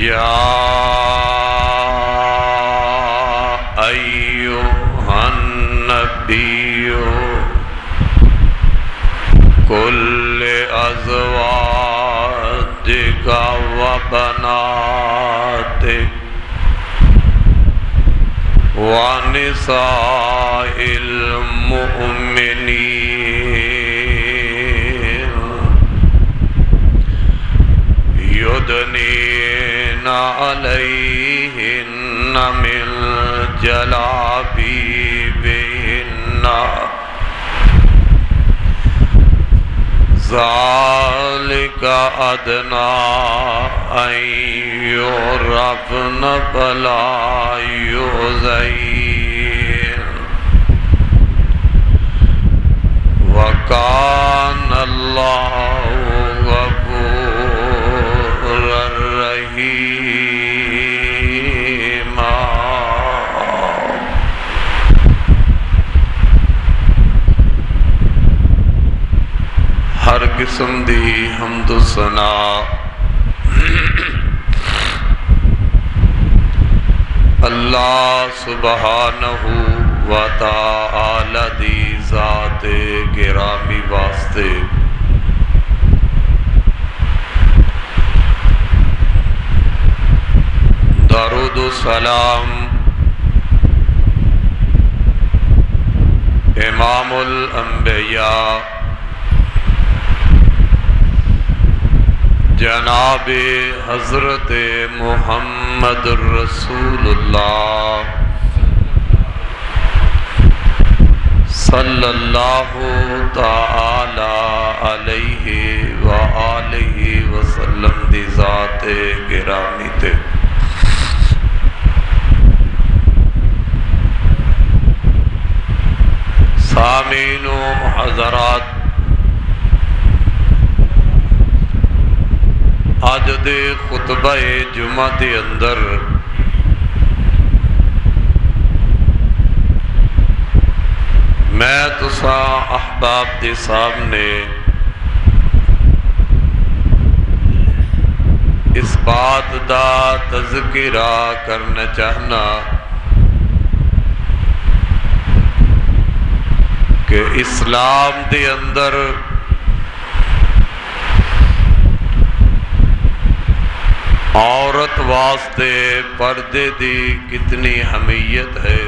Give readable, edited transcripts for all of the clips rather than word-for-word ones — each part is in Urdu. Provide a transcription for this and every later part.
یا ایھا النبی قل لأزواجک وبناتک ونساء المؤمنین یدنین علیہن من جلابیبہن ذالک ادنیٰ ان یعرفن فلا یؤذین وکان اللہ غفورا رحیما۔ ہر قسم دی حمد و ثنا اللہ سبحانہ و تعالی دی ذات گرامی واسطے درود و سلام امام الانبیاء جناب حضرت محمد رسول اللہ صلی اللہ تعالی علیہ وآلہ وسلم دی ذات گرامی تے سامعین و حضرات، آج دے خطبہ جمعہ دے اندر میں تساں احباب دے سامنے اس بات دا تذکرہ کرنا چاہنا کہ اسلام دے اندر عورت واسطے پردے دی کتنی اہمیت ہے۔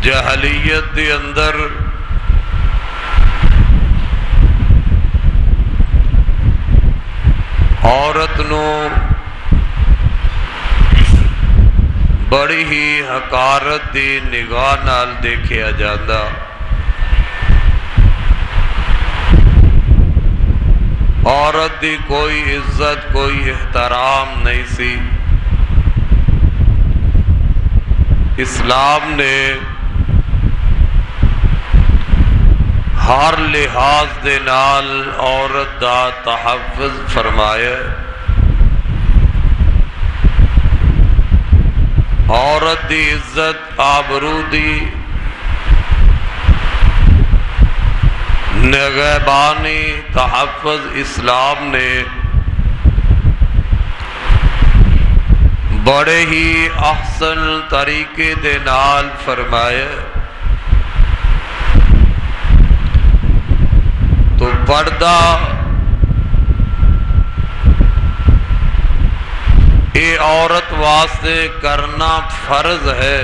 جاہلیت دے اندر عورت نو بڑی ہی حقارت دی نگاہ نال دیکھیا جاتا، عورت دی کوئی عزت کوئی احترام نہیں سی۔ اسلام نے ہر لحاظ دے نال عورت دا تحفظ فرمایا۔ عورت دی عزت آبرو دی نگہبانی تحفظ اسلام نے بڑے ہی احسن طریقے دے نال فرمایا۔ تو پردہ اے عورت واسطے کرنا فرض ہے۔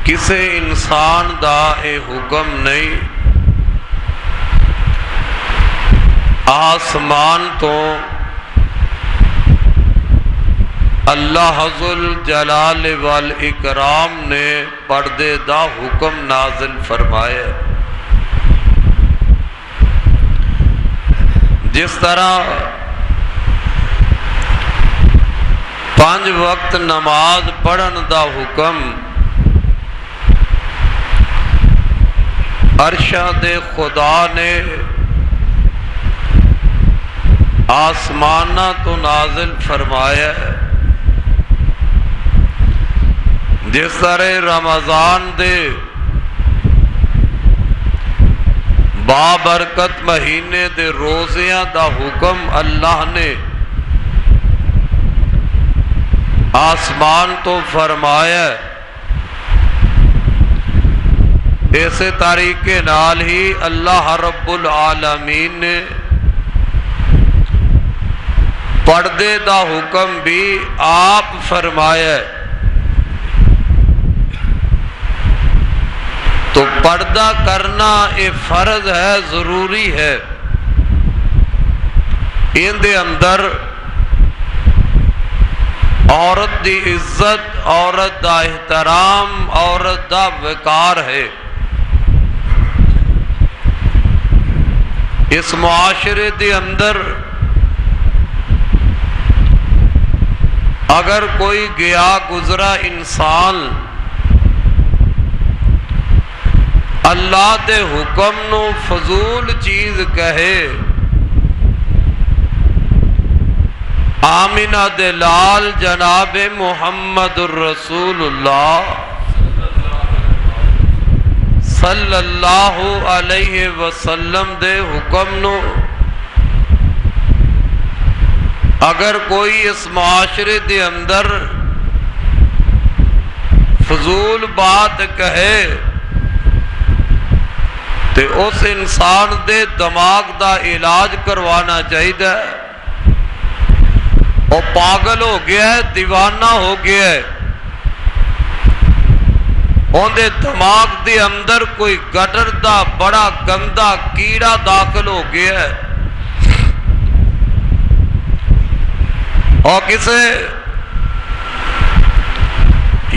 کسے انسان دا اے حکم نہیں، آسمان تو اللہ ذو الجلال والاکرام نے پردے دا حکم نازل فرمایا۔ جس طرح 5 وقت نماز پڑھن دا حکم ارشاد خدا نے آسمانہ تو نازل فرمایا ہے، جس طرح رمضان دے بابرکت مہینے دے روزیاں دا حکم اللہ نے آسمان تو فرمایا، اسی طریقے نال ہی اللہ رب العالمین نے پردے دا حکم بھی آپ فرمایا۔ تو پردہ کرنا یہ فرض ہے، ضروری ہے۔ ان دے اندر عورت دی عزت، عورت دا احترام، عورت دا وقار ہے۔ اس معاشرے دے اندر اگر کوئی گیا گزرا انسان اللہ دے حکم نو فضول چیز کہے، آمینہ دے لال جناب محمد الرسول اللہ صلی اللہ علیہ وسلم دے حکم نو اگر کوئی اس معاشرے دے اندر فضول بات کہے تے اس انسان دے دماغ دا علاج کروانا چاہیے۔ وہ پاگل ہو گیا ہے، دیوانہ ہو گیا ہے، اندے دماغ دے اندر کوئی گٹر دا بڑا گندا کیڑا داخل ہو گیا ہے۔ اور کسے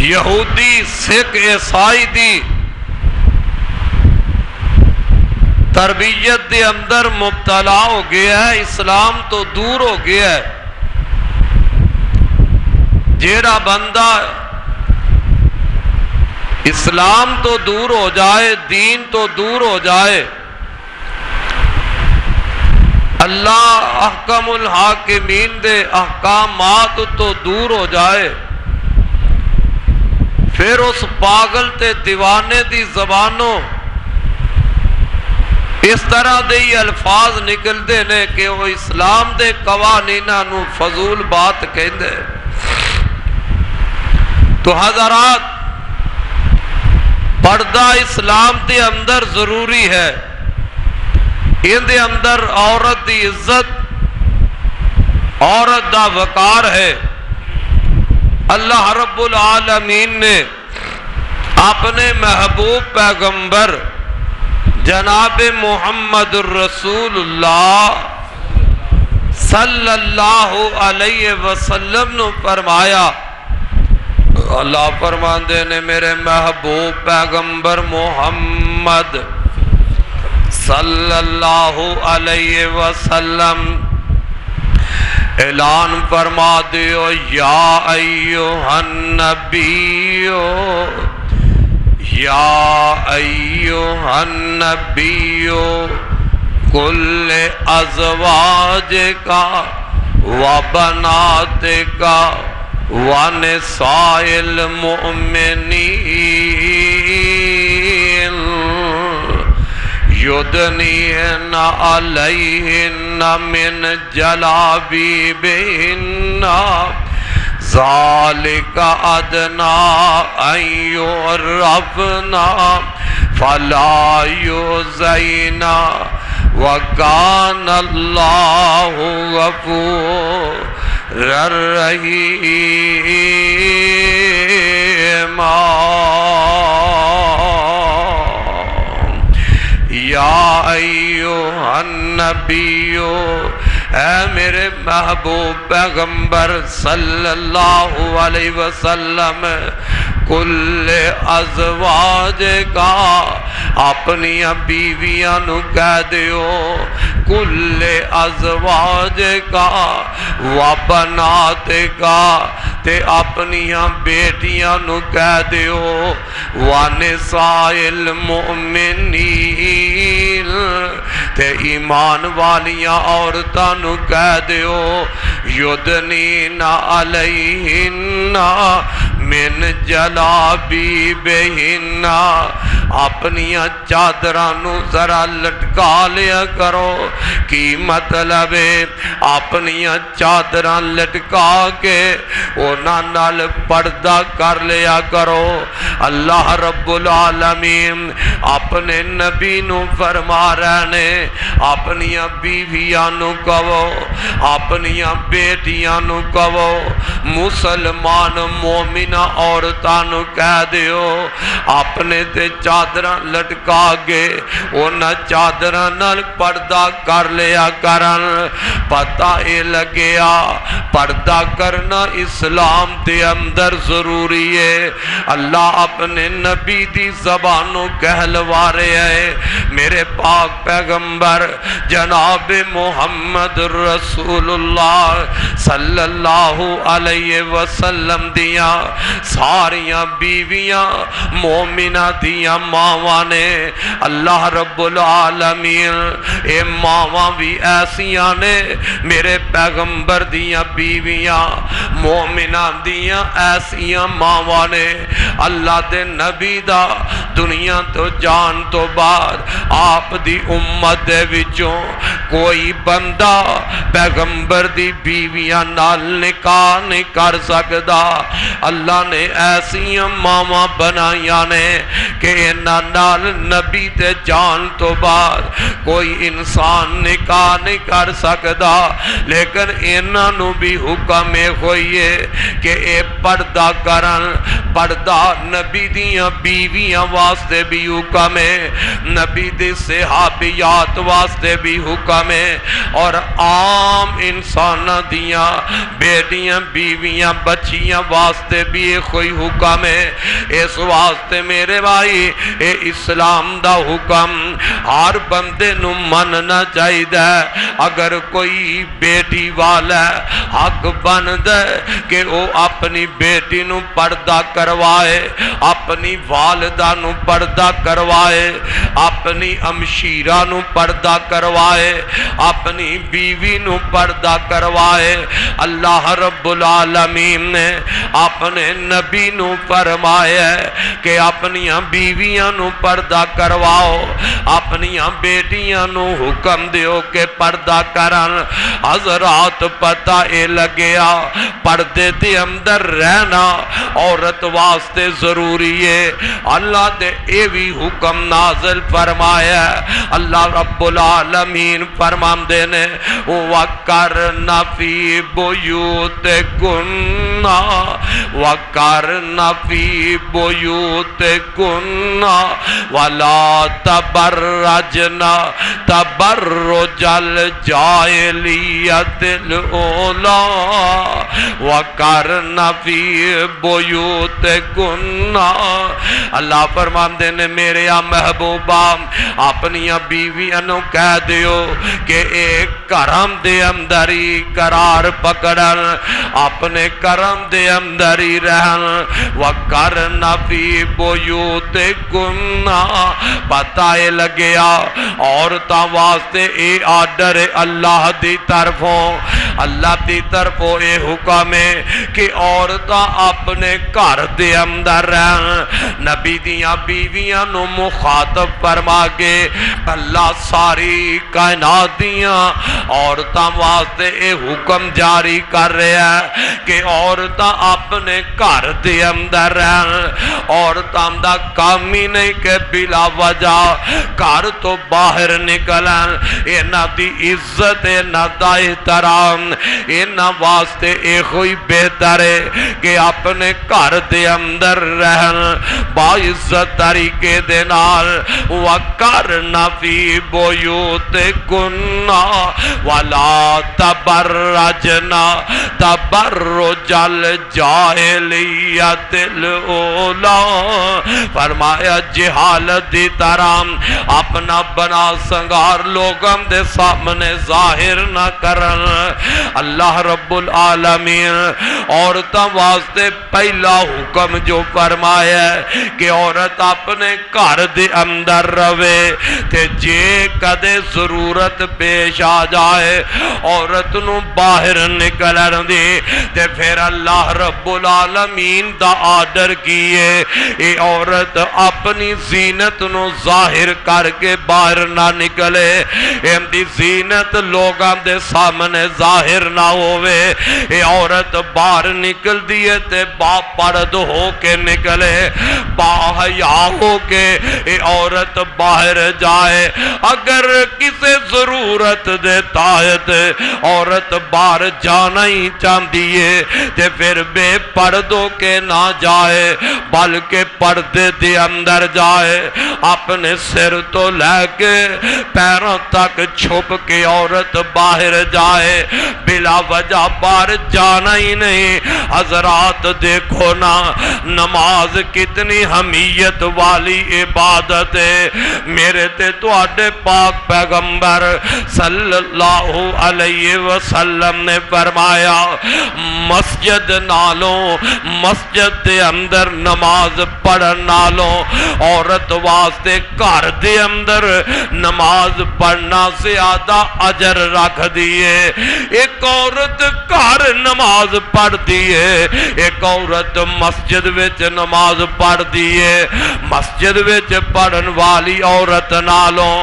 یہودی سکھ عیسائی دی تربیت دے اندر مبتلا ہو گیا ہے، اسلام تو دور ہو گیا ہے۔ جیڑا بندہ اسلام تو دور ہو جائے، دین تو دور ہو جائے، اللہ احکم الحاکمین دے احکامات تو دور ہو جائے، پھر اس پاگل تے دیوانے دی زبانوں اس طرح دے الفاظ نکلتے نے کہ وہ اسلام دے قوانیناں نو فضول بات کہندے۔ تو حضرات، پردہ اسلام دے اندر ضروری ہے۔ ان دے اندر عورت دی عزت، عورت دا وقار ہے۔ اللہ رب العالمین نے اپنے محبوب پیغمبر جناب محمد الرسول اللہ صلی اللہ علیہ وسلم نے فرمایا، اللہ فرماندے نے میرے محبوب پیغمبر محمد صلی اللہ علیہ وسلم اعلان فرما دیو، یا ایھا النبی، یا ایھا النبی کل ازواجک و بناتک ونساء المؤمنین یدنین علیہن من جلابیبہن ذالک ادنیٰ ان یعرفن فلا یؤذین وکان اللہ غفورا رحیما۔ یا ایھا النبی، اے میرے محبوب پیغمبر صلی اللہ علیہ وسلم، کل ازواج کا اپنی بیویاں نو کہہ دیو، کل ازواج کا و بنات کا، تے اپنی بیٹیاں نو کہہ دیو، ونساء المؤمنین، تے ایمان والیاں عورتاں نو کہہ دیو، یدنین علیہن من جلابی بہنا اپنی چادرانو ذرا لٹکا لیا کرو کی مطلب ہے اپنی چادران لٹکا کے اونا نال پردہ کر لیا کرو اللہ رب العالمین اپنے نبی نو فرما رہنے اپنی بیویاں نو کہو اپنی بیٹیاں نو کہو مسلمان مومنہ عورتاں نو کہہ دیو اپنے تے چادران لٹکا گے اونا چادران نال پردہ کر لیا کرن پتہ اے لگیا پردہ کرنا اسلام دے اندر ضروری ہے اللہ اپنے نبی دی زبانوں کہلوا رہے ہیں میرے پاک پیغمبر جناب محمد رسول اللہ صلی اللہ علیہ وسلم دیاں ساریاں بیویاں مومنہ دیاں ماواں نے اللہ رب العالمین اے ماواں بھی ایسیاں نے میرے پیغمبر دیاں بیویاں مومنہ دیاں ایسیاں ماواں نے اللہ دے نبی دا دنیا تو جان تو بعد آپ دی امت دے وچوں کوئی بندہ پیغمبر دی بیویاں نال نکاح نہیں کر سکدا اللہ نے ایسیاں ماواں بنائیاں نے کہ انہاں نال نبی تے جان تو بعد کوئی انسان نکاح نہیں کر سکدا لیکن انہاں نو بھی حکم ہوئیے کہ اے پردہ کرن پردہ نبی دیاں بیویاں واسطے بھی حکم ہے نبی دی صحابیات واسطے بھی حکم ہے اور عام انسان دیاں بیٹیاں بیویاں بچیاں واسطے بھی کوئی حکم ہے اس واسطے میرے بھائی اے اسلام دا حکم ہر بندے نو مننا چاہیے اگر کوئی بیٹی والا حق بند ہے کہ وہ اپنی بیٹی نو پردہ کروائے اپنی والدہ نو پردہ کروائے اپنی امشیرہ نو پردہ کروائے اپنی بیوی نو پردہ کروائے اللہ رب العالمین نے اپنے نبی نو فرمایا کہ اپنی بیویاں نو پردہ کرواؤ اپنی بیٹیاں نو حکم دیو کہ پردہ کرن حضرات پتہ اے لگیا پردے دے اندر رہنا عورت واسطے ضروری ہے اللہ دے اے بھی حکم نازل فرمایا اللہ رب العالمین فرماندے نے وَقَرْنَ فِي بُيُوتِكُنَّ وَقَرْنَ فِي بُيُوتِكُنَّ وَلَا تَبَرَّجْنَ تَبَرُّجَ الْجَاهِلِيَّةِ الْأُولَى وَقَرْنَ فِي بُيُوتِكُنَّ اللہ فرماندے نے میرے محبوبہ اپنی بیویاں نو کہہ دیو کہ ایک کرم دے اندر ہی قرار پکڑن اپنے کرم دے اندر ہی رہن وَقَرْنَ فِي بُيُوتِكُنَّ پتہ لگیا عورتاں واسطے اے آرڈر اللہ دی طرفوں اللہ دی طرفوں اے حکم ہے کہ عورتاں اپنے گھر دے اندر رہن نبی دیاں بیویاں نو مخاطب فرما کے اللہ ساری کائنات دیاں عورتاں واسطے اے حکم جاری کر رہے ہیں کہ عورتاں اپنے گھر دے اندر رہن عورتاں دا کام ہی نہیں کہ بلا وجہ گھر تو باہر نکلن انہاں دی عزت انہاں دا احترام انہاں واسطے اے کوئی بہتر ہے کہ اپنے گھر دے اندر رہن باعزت طریقے دے نال وَقَرْنَ فِي بُيُوتِكُنَّ وَلَا تَبَرَّجْنَ تَبَرُّجَ الْجَاهِلِيَّةِ الْأُولَى فرمایا جہالت دی طرح اپنا بنا سنگار لوگوں دے سامنے ظاہر نہ کرن اللہ رب العالمین عورتاں واسطے پہلا حکم جو فرمایا ہے کہ عورت اپنے گھر دے اندر رہے تے جے کدے ضرورت پیش آ جائے عورت نو باہر نکلن دی تے پھر اللہ رب العالمین دا آرڈر کیے اے عورت اپنی زینت نو ظاہر کر کے باہر نہ نکلے ایم دی زینت لوگاں دے سامنے ظاہر نہ ہوئے اے عورت باہر نکل دیئے تے با پرد ہو کے نکلے با حیا ہو کے اے عورت باہر جائے اگر کسے ضرورت دیتا ہے عورت باہر جانا ہی چاہتی ہے تے پھر بے پردوں کے نہ جائے بلکہ پردے دے اندر جائے اپنے سر تو لے کے پیروں تک چھپ کے عورت باہر جائے بلا وجہ باہر جانا ہی نہیں حضرات دیکھو نا نماز کتنی حمیت والی عبادت ہے میرے تے تو آڈے پاک پیغمبر صلی اللہ علیہ وسلم نے فرمایا مسجد نالوں مسجد دے اندر نماز پڑھن نالوں عورت واسطے گھر دے اندر نماز پڑھنا زیادہ اجر رکھ دیئے ایک عورت گھر نماز پڑھ دیئے ایک عورت مسجد وچ نماز پڑھ دیئے مسجد وچ پڑھن والی عورت نالوں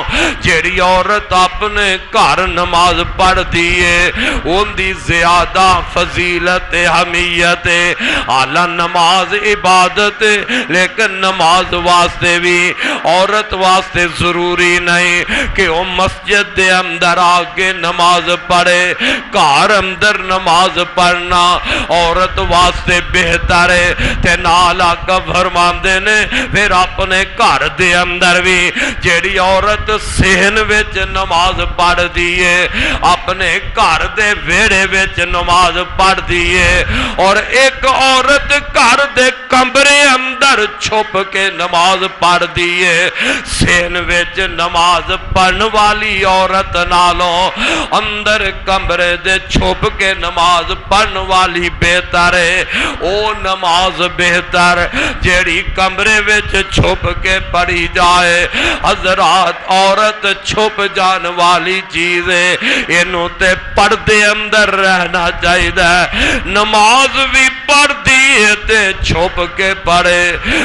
جیڑی عورت اپنے گھر نماز پڑھ دیئے ان دی زیادہ فضیلت حمیت اعلیٰ نماز عبادت لیکن نماز واسطے بھی عورت واسطے ضروری نہیں کہ وہ مسجد دے اندر آگے نماز پڑھے گھر اندر نماز پڑھنا عورت واسطے بہتر ہے تے نال آقا فرماندے نے پھر اپنے گھر دے اندر بھی جیڑی عورت صحن وچ نماز پڑھ دیئے اپنے گھر دے ویڑے وچ نماز پڑھ دیئے اور ایک عورت گھر دے کمرے اندر چھپ کے نماز پڑھ دیئے صحن وچ نماز پڑھن والی عورت نالوں اندر کمرے دے چھپ کے نماز پڑھن والی بہتر ہے او نماز بہتر جیڑی کمرے وچ چھپ کے پڑھی جائے حضرات عورت چھپ جان والی چیز ہے انہوں تے پردے اندر رہنا چاہیے نماز بھی پڑھ دیئے تے چھپ کے پڑھے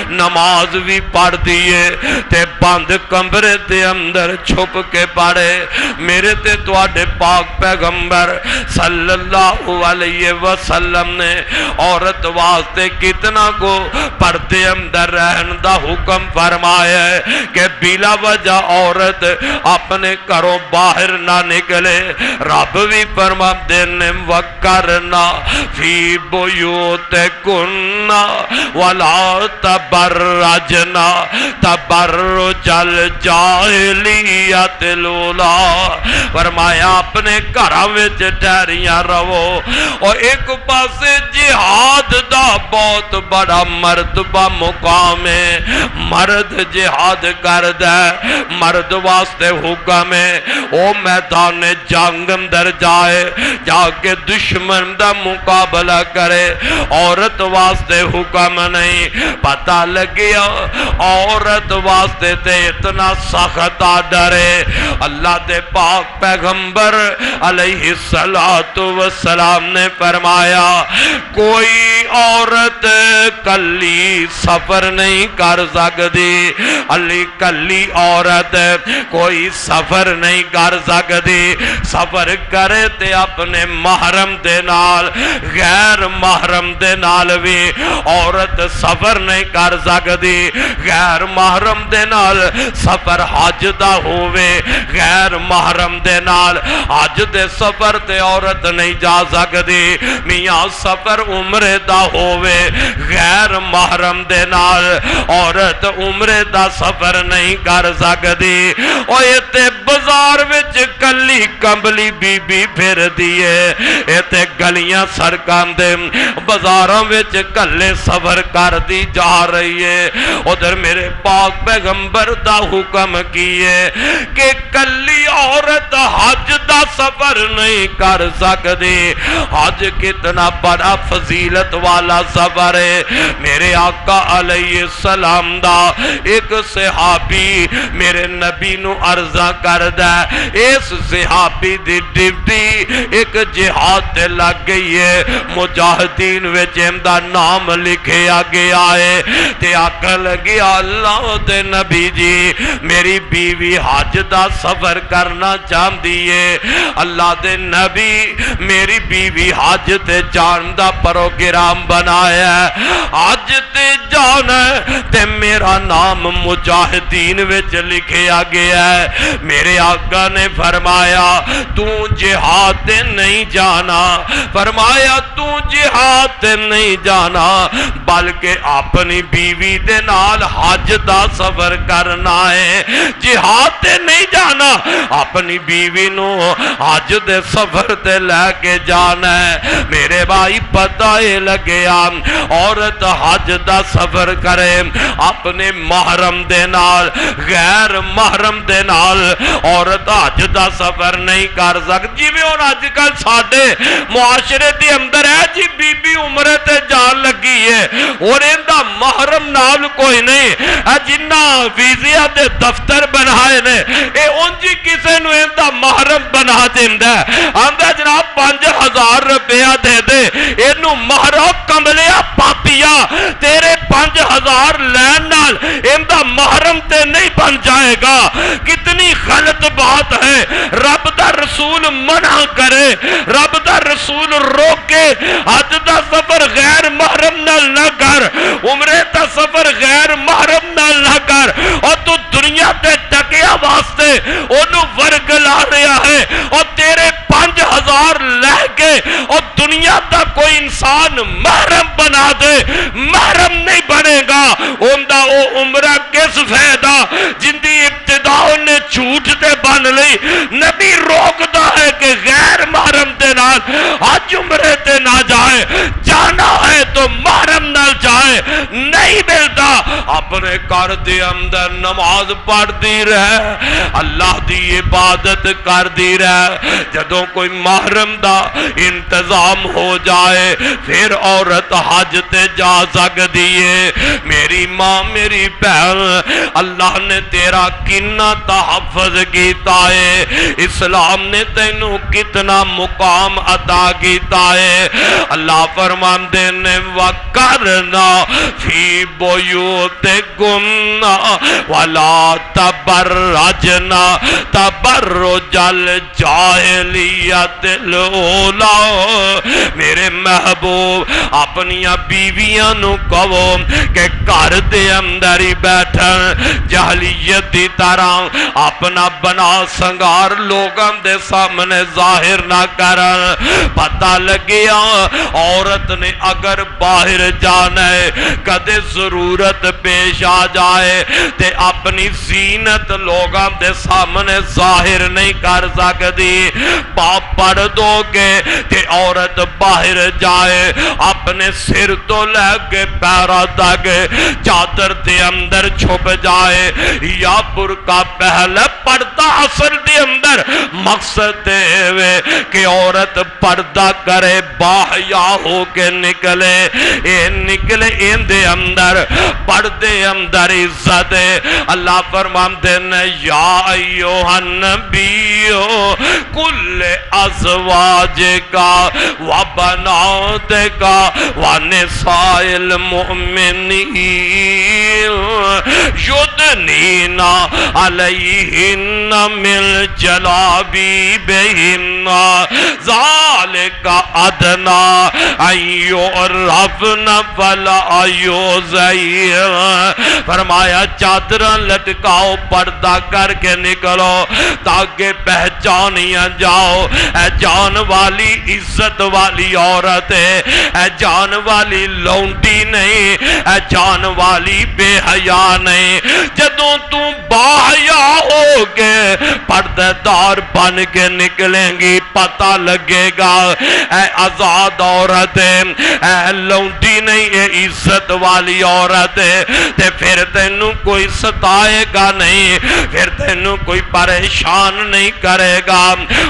نماز بھی پڑھ دیئے تے بند کمرے دے اندر چھپ کے پڑھے میرے تے تواڈے پاک پیغمبر صلی اللہ علیہ وسلم نے عورت واسطے کتنا کو پردے اندر رہن دا حکم فرمایا ہے کہ بلا وجہ عورت اپنے گھروں باہر نہ نکلے رب بھی فرماتے نے وَقَرْنَا فِي بُيُوتِكُنَّ وَلَا تَبَرَّجْنَا تَبَرُّجَ الْجَاهِلِيَّةِ الْأُولَىٰ فرمایا اپنے گھراں وچ ٹھہریاں رہو اور ایک پاسے جہاد دا بہت بڑا مرتبہ مقام ہے مرد جہاد کردا ہے مرد واسطے حکم ہے او میدان جنگ اندر جائے جا کے دشمن دا مقابلہ کرے عورت واسطے حکم نہیں پتہ لگیا عورت واسطے تے اتنا سخت آرڈر ہے اللہ دے پاک پیغمبر علیہ السلام نے فرمایا کوئی عورت کلی سفر نہیں کر سکتی علی کلی عورت کوئی سفر نہیں کر سکتی سفر کرے تے اپنے محرم دے نال غیر محرم دے نال بھی عورت سفر نہیں کر سکتی غیر محرم دے نال سفر حج دا ہووے غیر محرم دے نال حج دے سفر تے عورت نہیں جا سکتی میاں سفر عمرے دا ہووے غیر محرم دے نال عورت عمرے دا سفر نہیں کر سکتی اور یہ تے بازار وچ کلی کمبلی بی بی پھر دیے اے تے گلیاں سڑکاں دے بازاراں وچ کلے سفر کر دی جا رہی ہے ادھر میرے پاک پیغمبر دا حکم کیے کہ کلی عورت حج دا سفر نہیں کر سکتی حج کتنا بڑا فضیلت والا سفر ہے میرے آقا علیہ السلام دا ایک صحابی میرے نبی نو عرضہ کردہ اس صحابی دی ڈیوٹی ایک جہاد تے لگ گئی ہے مجاہدین وچ دا نام لکھے گیا ہے تے آقا لگیا اللہ دے نبی جی میری بیوی حج دا سفر کرنا چاہتی ہے اللہ دے نبی میری بیوی حج تے جان دا پروگرام بنایا ہے حج تے جانا تے میرا نام مجاہدین وچ لکھیا گیا ہے میرے آقا نے فرمایا تو جہاد تے نہیں جانا فرمایا تو جہاد تے نہیں جانا بلکہ اپنی بیوی دے نال حج دا سفر کرنا ہے جہاد تے نہیں جانا اپنی بیوی نو حج دے سفر تے لے کے جانا ہے میرے بھائی پتہ ہی لگیا عورت حج دا سفر کرے اپنے محرم دے نال غیر محرم دے نال عورت حج دا سفر نہیں کر سکتی جی میں اور آج کل ساڑھے معاشرے دی اندر ہے جی بی بی عمرے تے جان لگی ہے اور ان دا محرم نال کوئی نہیں جنہ ویزیا دے دفتر بنائے نے اے ان جی کسے نو ان دا محرم بنا دیندہ ہے آندہ جناب 5,000 روپیہ دے دے انو محرم کملیا پاپیا تیرے 5,000 لین نال ان دا محرم تے نہیں بن جائے گا کتنی غلط بات ہے رب دا رسول منع کرے رب دا رسول روکے حج دا سفر غیر محرم نال نہ کر عمرے دا سفر غیر محرم نال نہ کر اور تو دنیا تے ٹکیا واسطے انہوں ورگ لا رہا ہے اور تیرے 5,000 لے کے اور دنیا دا کوئی انسان محرم بنا دے محرم نہیں بنے گا اندہ او عمرہ کس فیدہ جن دی ابتدا نے جھوٹ دے بن لی نبی روکتا ہے کہ غیر محرم دے نال حج عمرے تے نہ جائے جانا ہے تو محرم نال جائے نہیں ملتا اپنے کر دے اندر نماز پڑھ دی رہے اللہ دی عبادت کر دی رہے جدوں کوئی محرم دا انتظام ہو جائے پھر عورت حج تے جا سکتی ہے میری ماں میری بہن اللہ نے تیرا کنا تحفظ کیتا ہے اسلام نے تینوں کتنا مقام عطا کیتا ہے اللہ فرماندے نے وَقَرْنَا فِي بُيُوتِكُنَّ وَلَا تَبَرَّجْنَا تَبَرُّجَ الْجَاهِلِيَّةِ الْأُولَىٰ میرے محبوب اپنی بیویاں نو کہو کہ گھر دے اندر ہی بیٹھن جاہلیت دی طرح اپنا بنا سنگار لوگاں دے سامنے ظاہر نہ کرن پتہ لگیا عورت نے اگر باہر جانا ہے کدے ضرورت پیش آ جائے تے اپنی زینت لوگاں دے سامنے ظاہر نہیں کر سکتی باپ پڑھ دو گے تے عورت باہر جائے اپنے سر تو لے کے پیرا تک چادر دے اندر چھپ جائے یا برقع پہلے پردہ اصل دے اندر مقصد دے کہ عورت پردہ کرے باحیا ہو کے نکلے اے نکلے ان دے اندر پردے اندر عزت ہے اللہ فرماندے نے یا ایوہ النبیو کل ازواج کا و بنات کا و نساء المؤمنین یدنین علیہن من جلابیبہن ذالک ادنا ایعرفن فلا یؤذین فرمایا چادرہ لٹکاؤ پردہ کر کے نکلو تاکہ پہچانیاں جاؤ اے جان والی عزت والی عورت ہے اے جان والی لونڈی نہیں اے جان والی بے حیا نہیں جد جدوں تو باحیا ہو کے پردے دار بن کے نکلیں گی پتہ لگے گا اے آزاد عورت اے لونڈی نہیں اے عزت والی عورت تے پھر تینوں کوئی ستائے گا نہیں پھر تینوں کوئی پریشان نہیں کرے گا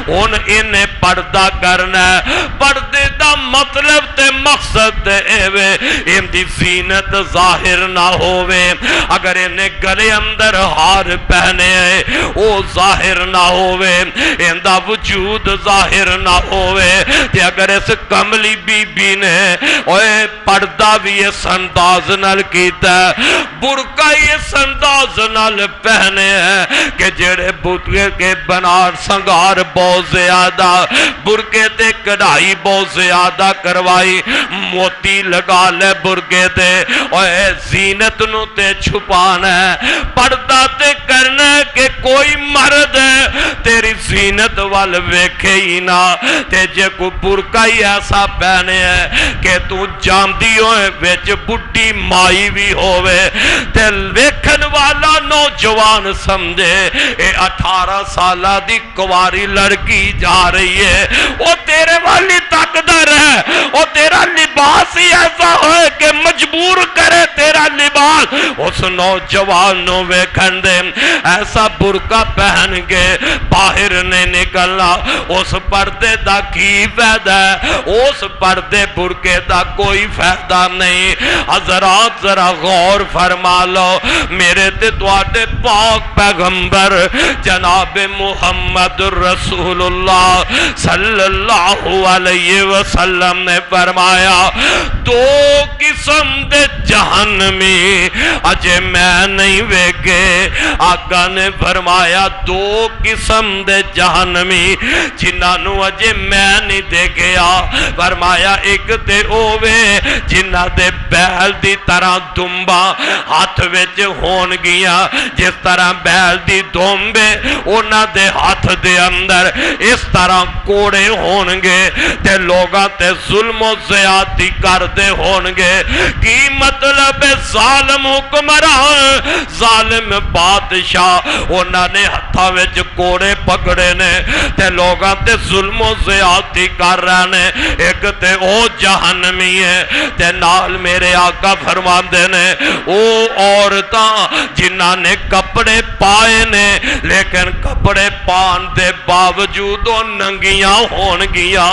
ان انہیں پردہ کرنا ہے پردے دا مطلب تے مقصد اے ان دی زینت ظاہر نہ ہووے اگر انہیں گلے اندر ہار پہنے ہیں وہ ظاہر نہ ہووے ان دا وجود ظاہر نہ ہووے تے اگر اس کملی بی بی نے اوے پردہ بھی اس انداز نال کیتا ہے برقع اس انداز نال پہنے ہیں کہ جڑے بطوے کے بنار سنگار بہت زیادہ برقے تے کڑھائی بہت زیادہ کروائی موتی لگا لے برقے تے اوے زینت نو تے چھپانا ہے پردہ تے کرنا ہے کہ کوئی مرد ہے تیری زینت وال ویکھے ہی نہ تے جے کو برقع ہی ایسا پہنے ہے کہ تو جاندی ہوئے ویچ بڑی مائی بھی ہوئے تے ویکھن والا نوجوان سمجھے اے 18 سالہ دی کواری لڑکی جا رہی ہے وہ تیرے والی تقدر ہے وہ تیرا لباس ہی ایسا ہوئے کہ مجبور کرے تیرا لباس اس نوجوانوں ویکھن دے ایسا برقع پہن کے باہر نہیں نکلنا اس پردے دا کی فائدہ ہے اس پردے برقے دا کوئی فائدہ نہیں حضرات ذرا غور فرما لو میرے تے تواڈے پاک پیغمبر جناب محمد رسول اللہ صلی اللہ علیہ وسلم نے فرمایا دو قسم دے جہنمی اجے میں نہیں ویکھے آقا نے فرمایا دو قسم دے جہنمی جنہاں نو اجے میں نہیں دیکھیا فرمایا ایک تے اوے جنہاں دے بیل دی طرح دمبا ہاتھ وچ ہون گیا جس طرح بیل دی دمبے انہاں دے ہاتھ دے اندر اس طرح کوڑے ہون گے تے لوگاں تے ظلم و زیادتی کر دے ہون گے کی مطلب ظالم حکمران ظالم بادشاہ انہاں نے ہتھاں وچ کوڑے پکڑے نے تے لوگاں تے ظلم و زیادتی کر رہے نے ایک تے او جہنمی ہے تے نال میرے آقا فرماندے نے او عورتاں جنہاں نے کپڑے پائے نے لیکن کپڑے پان دے باوجود او ننگیاں ہون گیا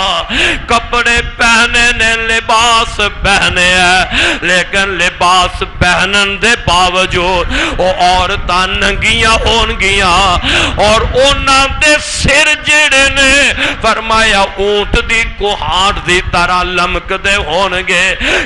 کپڑے پہنے نے لباس پہنے ہیں لیکن لباس پہنن دے باوجود او عورتاں ننگیاں ہون گیا اور انہاں دے سر جڑے نے فرمایا اونٹ دی کوہاٹ دی طرح لمک دے ہون گے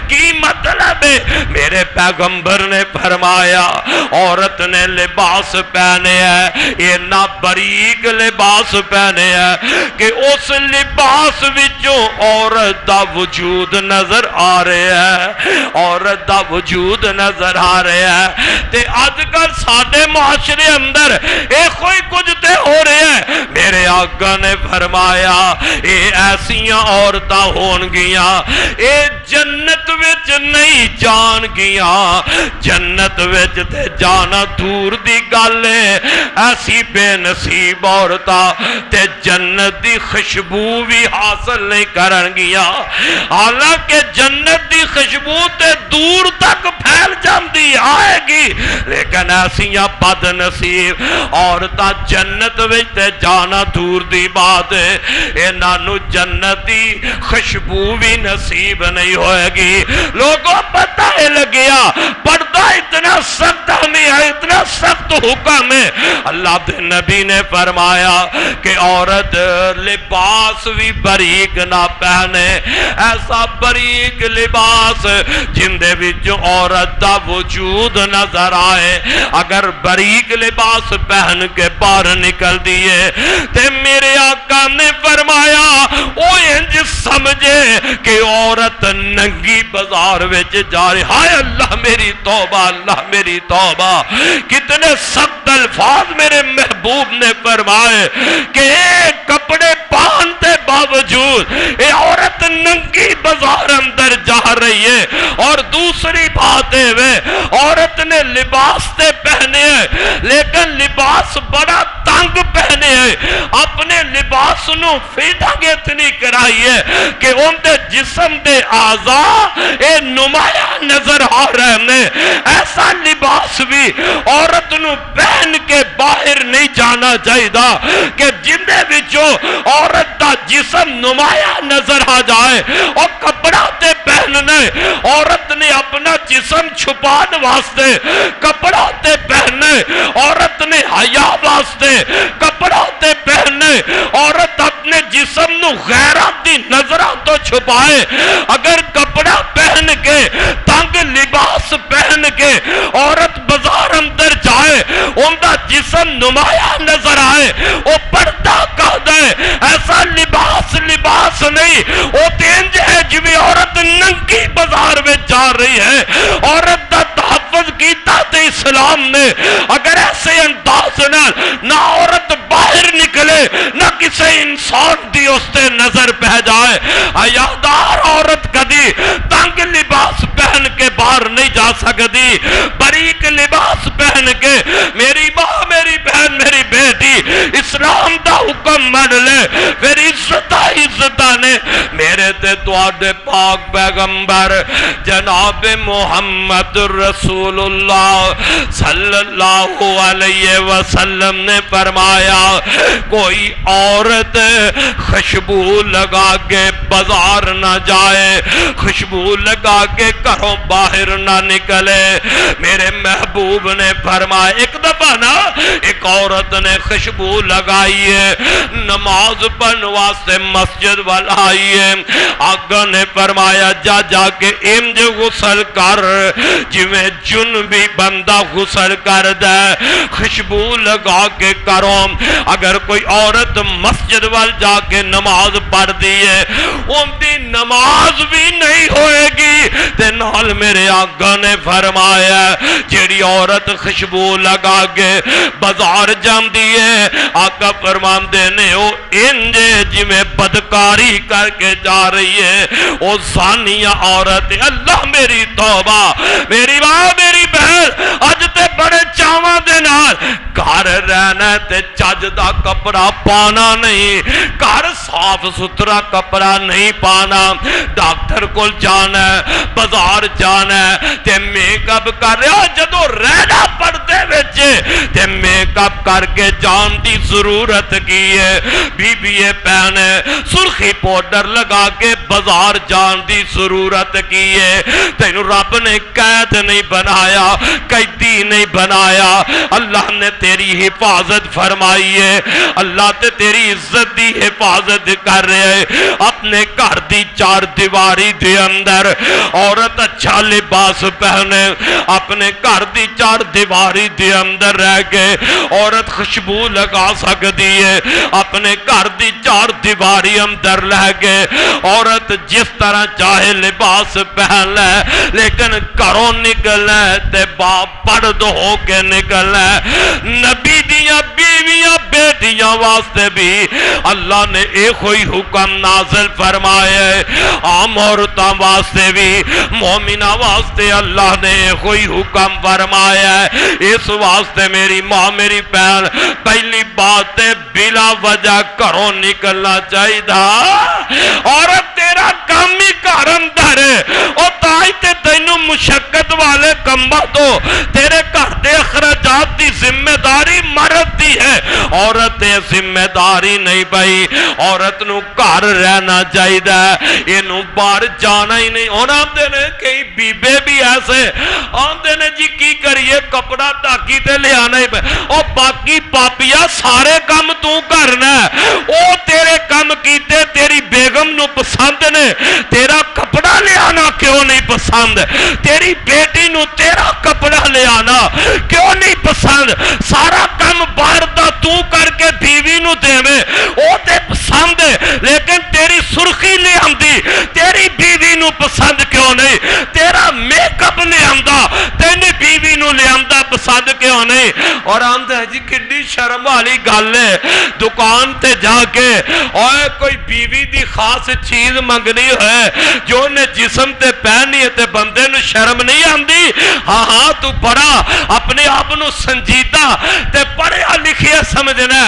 کی مطلب ہے میرے پیغمبر نے فرمایا عورت نے لباس پہنے ہیں یہ نہ باریک لباس پہنے ہیں کہ اس لباس وچوں عورت دا وجود نظر آ رہے ہیں عورت دا وجود نظر آ رہے ہیں تے آج کل ساڈے معاشرے اندر اے کوئی کچھ تے ہو رہے ہیں میرے آقا نے فرمایا اے ایسیاں عورتاں ہون گیاں اے جنت وچ نہیں جان گیاں جنت وچ تے جانا دور دی گل ہے ایسی بے نصیب عورتاں تے جنت دی خوشبو بھی حاصل نہیں کرن گیاں حالانکہ جنت دی خوشبو تے دور تک پھیل جاندی آئے گی لیکن ایسیاں بد نصیب عورتاں جنت وچ تے جانا دور دی بات ہے انہاں نو جنت دی خوشبو بھی نصیب نہیں ہوئے گی لوگوں پتہ ہی لگیا پردہ اتنا سخت نہیں ہے اتنا سخت حکم ہے اللہ دے نبی نے فرمایا کہ عورت لباس بھی باریک نہ پہنے ایسا باریک لباس جن دے وچ عورت دا وجود نظر آئے اگر باریک لباس پہن کے باہر نکل دیے تے میرے آقا نے فرمایا او انج سمجھے کہ عورت ننگی بازار وچ جا رہی ہائے اللہ میری توبہ اللہ میری توبہ کتنے سخت الفاظ میرے محبوب نے فرمائے کہ کپڑے پہنتے باوجود اے عورت ننگی بازار اندر جا رہی ہے اور دوسری بات ہے عورت نے لباس تے پہنے ہیں لباس بڑا تنگ پہنے ہے، اپنے لباس نو فیٹنگ اتنی کرائی ہے کہ ان دے جسم دے اعضاء اے نمایاں نظر آ رہے ہیں۔ ایسا لباس بھی عورت نو پہن کے باہر نہیں جانا چاہیے کہ جن دے وچوں عورت دا جسم نمایاں نظر آ جائے۔ اور کپڑا تے پہننے عورت نے اپنا جسم چھپان واسطے کپڑا تے پہننے، عورت نے حیا واسطے کپڑا تے پہننے، عورت اپنے جسم نو غیرت دی نظراں تو چھپائے۔ اگر کپڑا پہن کے تنگ لباس پہن کے عورت بازار اندر جائے، ان دا جسم نمایاں نظر آئے، وہ پردہ کہہ دے ایسا لباس نہیں، وہ تینج ہے جویں عورت ننگی بازار میں جا رہی ہے۔ عورت دا تحفظ کیتا تے اسلام نے، اگر ایسے انداز نہ عورت باہر نکلے، نہ کسی انسان دی اس تے نظر پہ جائے۔ حیادار عورت کدی تنگ لباس پہن کے باہر نہیں جا سکتی، باریک لباس پہن کے۔ میری ماں، میری بہن، میری بیٹی اسلام دا حکم مان لے، پھر عزت نے میرے تے تواڈے پاک پیغمبر جناب محمد رسول اللہ صلی اللہ علیہ وسلم نے فرمایا، کوئی عورت خوشبو لگا کے بازار نہ جائے، خوشبو لگا کے گھروں باہر نہ نکلے۔ میرے محبوب نے فرمایا، ایک دفعہ نا ایک عورت نے خوشبو لگائی ہے، نماز پڑھنے واسطے مسجد والا آئی ہے، آقا نے فرمایا جا کے انج غسل کر جویں جنبی بندہ غسل کر دے، خوشبو لگا کے کرو۔ اگر کوئی عورت مسجد وال جا کے نماز پڑھ دی ہے، ان دی نماز بھی نہیں ہوئے گی۔ تے نال میرے آقا نے فرمایا جیڑی عورت خوشبو لگا کے بازار جاندی ہے، آقا فرماندے نے او انجے جویں بدکاری کر کے جا رہی ہے، او زانیہ عورت ہے۔ اللہ میری توبہ، میری ماں، میری بہن، اج تے بڑے چاواں دے نال گھر رہنا تے چج دا کپڑا پانا نہیں، گھر صاف ستھرا کپڑا نہیں پانا، ڈاکٹر کو جانا ہے، بازار جانا ہے تے میک اپ کر رہا، جدو رہنا پڑتے وچے تے میک اپ کر کے جان دی ضرورت کی ہے۔ بی بی پہنے سرخی پاؤڈر لگا کے بازار جان دی ضرورت کی ہے۔ تینوں رب نے قید نہیں بنایا، قیدی نہیں بنایا، اللہ نے تیری حفاظت فرمائی ہے، اللہ تے تیری عزت دی حفاظت کر رہے ہیں۔ اپنے گھر دی چار دیواری دے اندر عورت اچھا لباس پہنے، اپنے گھر دی چار دیواری دے اندر رہ کے عورت خوشبو لگا سکتی ہے، اپنے گھر دی چار دیواری اندر رہ کے عورت جس طرح چاہے لباس پہن لے، لیکن گھروں نکلے تے پرد ہو کے نکلے۔ نبی دیاں بیویاں بیٹیاں واسطے بھی اللہ نے ایک ہوئی حکم نازل فرمایا ہے، عام عورتاں واسطے بھی، مومنہ واسطے اللہ نے ایک ہوئی حکم فرمایا ہے۔ اس واسطے میری ماں، میری بہن، پہلی بات ہے بلا وجہ گھروں نکلنا چاہیے تھا۔ عورت تیرا کام ہی گھر اندر ہے، اور تائی تے تینوں مشقت والے کمبا تو تیرے گھر دے اخراجات دی ذمہ داری مرد دی ہے، عورت دے ذمہ داری نہیں بھائی۔ عورت نو گھر رہنا چاہیے، اینو باہر جانا ہی نہیں۔ ہونا آمدے نے کئی بیبے بھی ایسے آمدے نے جی کی کریے کپڑا ڈاکی تے لے آنا ہی پہ، اور باقی پاپیا سارے کام تو کرنا ہے، او تیرے کام کیتے تیری بیگم نو پسند نے، تیرا کپڑا لے آنا کیوں نہیں پسند؟ تیری بیٹی نو تیرا کپڑا لے آنا کیوں نہیں پسند؟ سارا کام باہر دا تو کر کے بیوی نو دے میں او تے پسند ہے، لیکن تیری سرخی لے آندی تیری بیوی نو پسند کیوں نہیں؟ تیرا میک اپ لے آندا تینے بیوی نو لے آندا پسند صدقے ہونے اور آمد ہے جی کڈی شرم والی گل ہے دکان تے جا کے اور کوئی بیوی دی خاص چیز منگنی ہے جو نے جسم تے پہنی ہے تے بندے نو شرم نہیں آندی ہاں ہاں تو بڑا اپنے آپ نو سنجیدہ تے پڑھیا لکھیا سمجھنا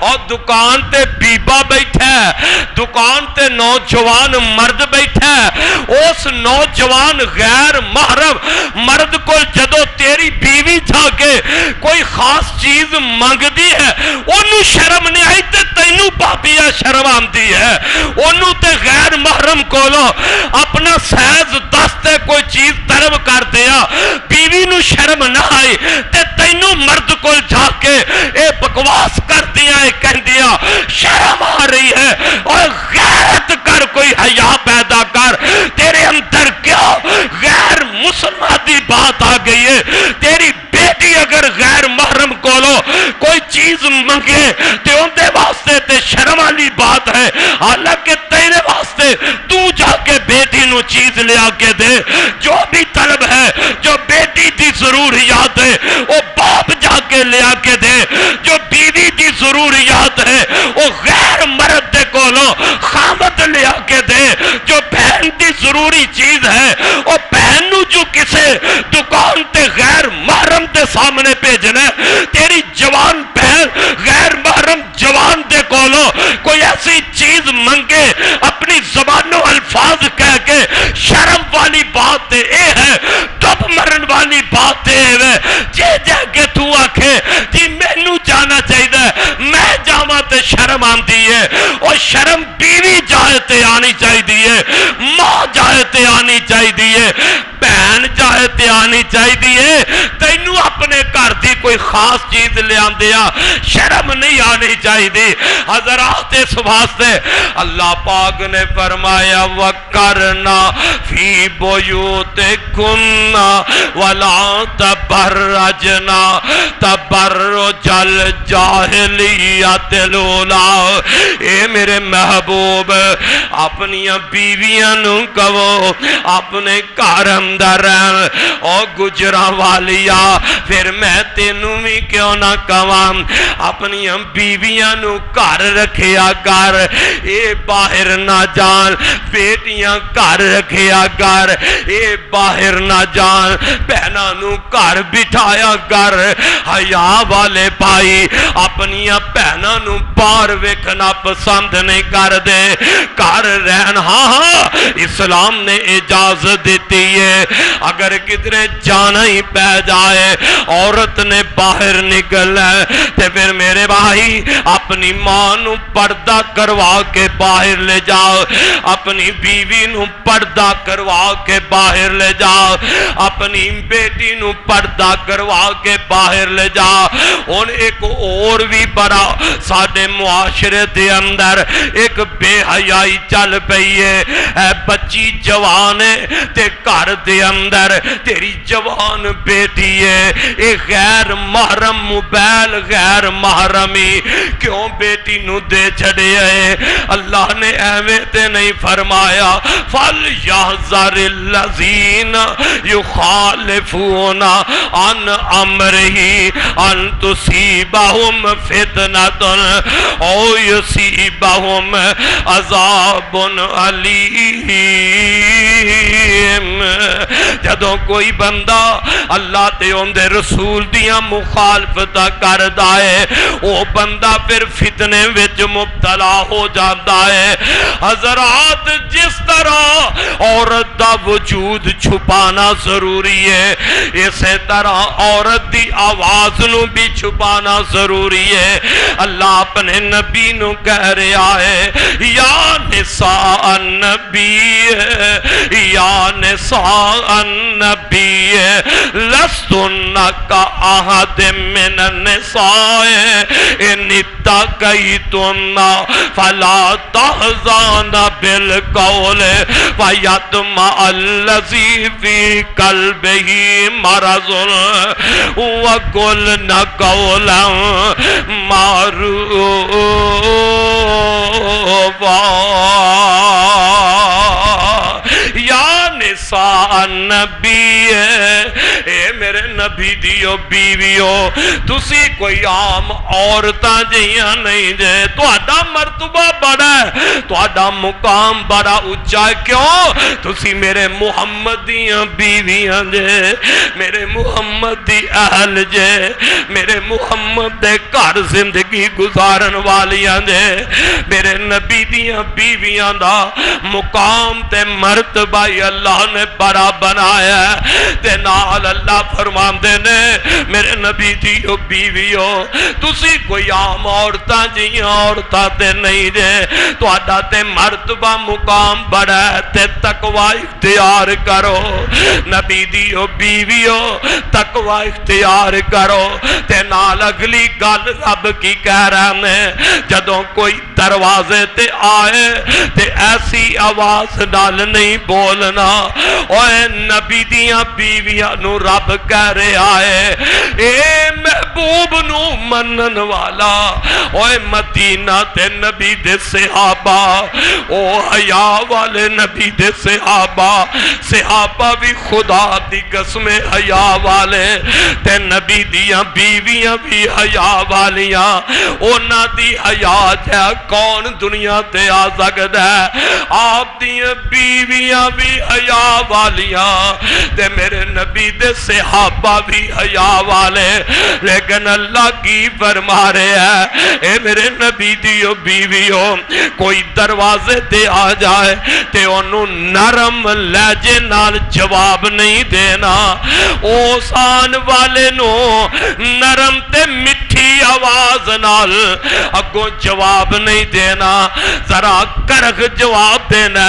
اور دکان تے بیبا بیٹھا ہے دکان تے نوجوان مرد بیٹھا ہے اس نوجوان غیر محرم مرد کو جدو تیری بیوی جا کے کوئی خاص چیز منگ دی ہے انہوں شرم نہیں آئی تے تینوں بابیا شرم آمدی ہے انہوں تے غیر محرم کو لو اپنا سیز دستے کوئی چیز طلب کر دیا بیوی نو شرم نہ آئی تے تینوں مرد کو جا کے اے بکواس کر دیا اے کہہ دیا شرم آ رہی ہے اور غیرت کر کوئی حیا پیدا کر تیرے اندر کیا غیر مسلمان دی بات آ گئی ہے تیری بیٹی اگر غیر محرم کو لو کوئی چیز منگے تے ان دے واسطے تے شرم والی بات ہے حالانکہ تیرے واسطے تو جا کے بیٹی نو چیز لے آکے دے جو بھی طلب ہے جو بیٹی دی ضروریات ہے وہ باپ جا کے لے آکے دے جو بیوی دی ضروریات ہے وہ غیر مرد دے کولو خامد لے آکے دے جو بہن دی ضروری چیز ہے وہ بہن نو جو کسے دکان تے غیر محرم دے سامنے بھیجنا تیری جوان بہن غیر محرم جوان دے کولو کوئی ایسی چیز منگے اپنی زبان و الفاظ کہہ کے شرم والی بات اے ہے دب مرن والی بات اے ہے جے جا کے تو آکھے جی میں نو جانا چاہیے میں جاواں تے شرم آندی ہے اور شرم بیوی جائے تے آنی چاہیے ماں جائے تے آنی چاہیے بہن جائے تے آنی چاہیے تینوں اپنے گھر دی کوئی خاص چیز لے آندیا شرم نہیں آنی چاہیے حضرات اس واسطے اللہ پاک نے فرمایا وَقَرْنَا فِي بُيُوتِكُنَّ وَلَا تَبَرَّجْنَا تَبَرُّجَ الْجَاهِلِيَّةِ الْأُولَىٰ اے میرے محبوب اپنی بیویاں نو کہو اپنے گھر اندر او گجرا والیا پھر میں تینوں بھی کیوں نہ کہواں اپنی بیویاں نو گھر رکھیا کر اے باہر نہ جان بیٹیاں گھر رکھیا کر اے باہر نہ جان بہناں نو گھر بٹھایا کر حیا والے بھائی اپنی بہناں نو باہر ویکھنا پسند نہیں کر دے گھر رہن ہاں ہاں اسلام نے اجازت دیتی ہے اگر کدھرے جانا ہی پہ جائے عورت نے باہر نکلنا تے پھر میرے بھائی اپنی ماں نو پردہ کروا کے باہر لے جاؤ اپنی بیوی نو پردہ کروا کے باہر لے جاؤ اپنی بیٹی نو پردہ کروا کے باہر لے جاؤ اور ایک اور بھی بڑا ساڈے معاشرے دے اندر ایک بے حیائی چل پئی ہے اے بچی جوان ہے تے گھر دے اندر تیری جوان بیٹی ہے اے غیر محرم موبائل غیر محرمی کیوں بیٹی نو دے چھڑے ہے اللہ نے ایویں تے نہیں فرمایا فَلْيَحْذَرِ الَّذِينَ يُخَالِفُونَ عَنْ أَمْرِهِ أَن تُصِيبَهُمْ فِتْنَةٌ أَوْ يُصِيبَهُمْ عَذَابٌ أَلِيمٌ جدوں کوئی بندہ اللہ تے ان دے رسول دیاں مخالفت کردا ہے وہ بندہ پھر فتنے وچ مبتلا ہو جاتا ہے حضرات جس طرح عورت دا وجود چھپانا ضروری ہے اسی طرح عورت دی آواز نو بھی چھپانا ضروری ہے اللہ اپنے نبی نو کہہ رہا ہے یا نساء النبی یا نساء النبی لستن کا احد من النساء ان اتقیتن فلا تحزن بالقول فیطمع الذی فی قلبہ مرض وقلن قولا معروفا یا نساء النبی اے میرے نبی دیو بیویو تسی کوئی عام عورتاں جیاں نہیں جے تہاڈا مرتبہ بڑا ہے تہاڈا مقام بڑا اونچا ہے کیوں تسی میرے محمد دیاں بیویاں جے میرے محمد دی اہل جے میرے محمد دے گھر زندگی گزارن والیاں جے میرے نبی دیاں بیویاں دا مقام تے مرتبہ اللہ نے بڑا بنایا ہے تے نال اللہ فرماندے نے میرے نبی دیو بیویو تسی کوئی عام عورتاں جیاں عورتاں تے نہیں جے تہاڈا تے مرتبہ مقام بڑا ہے تے تقوی اختیار کرو نبی دیو بیویو تقوی اختیار کرو تے نال اگلی گل رب کی کہہ رہا میں جدوں کوئی دروازے تے آئے تے ایسی آواز نال نہیں بولنا اوے نبی دیاں بیویاں نو رب کہہ رہا ہے اے محبوب نو منن والا اوے مدینہ تے نبی دے صحابہ او حیا والے نبی دے صحابہ بھی خدا دی قسم حیا والے تے نبی دیاں بیویاں بھی حیا والیاں اونا دی حیا جا کون دنیا تے آ سکدا ہے آپ دیاں بیویاں بھی حیا والیاں تے میرے نبی دے صحابہ بھی حیا والے لیکن اللہ کی فرما رہے ہیں اے میرے نبی دیو بیویو کوئی دروازے تے آ جائے تے انہوں نرم لہجے نال جواب نہیں دینا اوسان والے نو نرم تے مٹھی آواز نال اگوں جواب نہیں دینا ذرا کرخ جواب دینا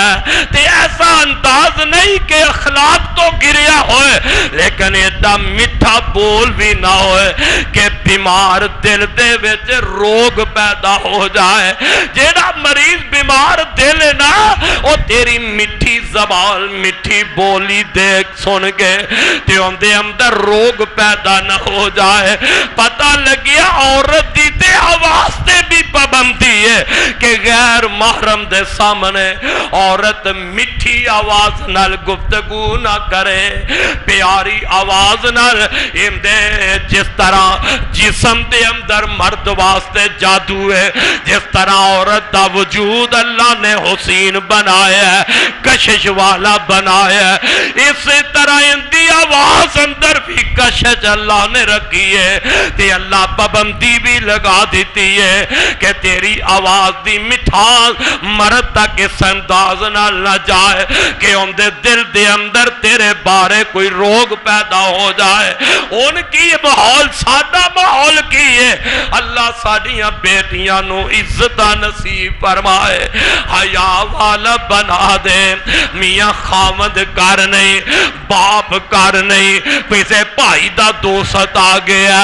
تے ایسا انداز نہیں کہ اخلاق تو گریا ہوئے لیکن ایڈا مٹھا بول بھی نہ ہوئے کہ بیمار دل دے وچ روگ پیدا ہو جائے جیڑا مریض بیمار دل نا او تیری مٹھی زبان مٹھی بولی دیکھ سن کے تے ان دے اندر روگ پیدا نہ ہو جائے پتہ لگیا عورت دی تے آواز تے بھی پابندی ہے کہ غیر محرم دے سامنے عورت مٹھی آواز نال گفتگو نہ کرے پیاری آواز نال جس طرح جسم دے اندر مرد واسطے جادو ہے جس طرح عورت دا وجود اللہ نے حسین بنایا ہے کشش والا بنایا ہے اسی طرح ان دی آواز اندر بھی کشش اللہ نے رکھی ہے تے اللہ پابندی بھی لگا دیتی ہے کہ تیری آواز دی مٹھاس مرد تک اس انداز نہ جائے کہ ان دے دل دے اندر تیرے بارے کوئی روگ پیدا ہو جائے ان کی ماحول سادہ ماحول کی ہے اللہ ساڑیاں بیٹیاں نو عزتہ نصیب فرمائے حیا والا بنا دے میاں خامد کر نہیں باپ کر نہیں کسے بھائی دا دوست آ گیا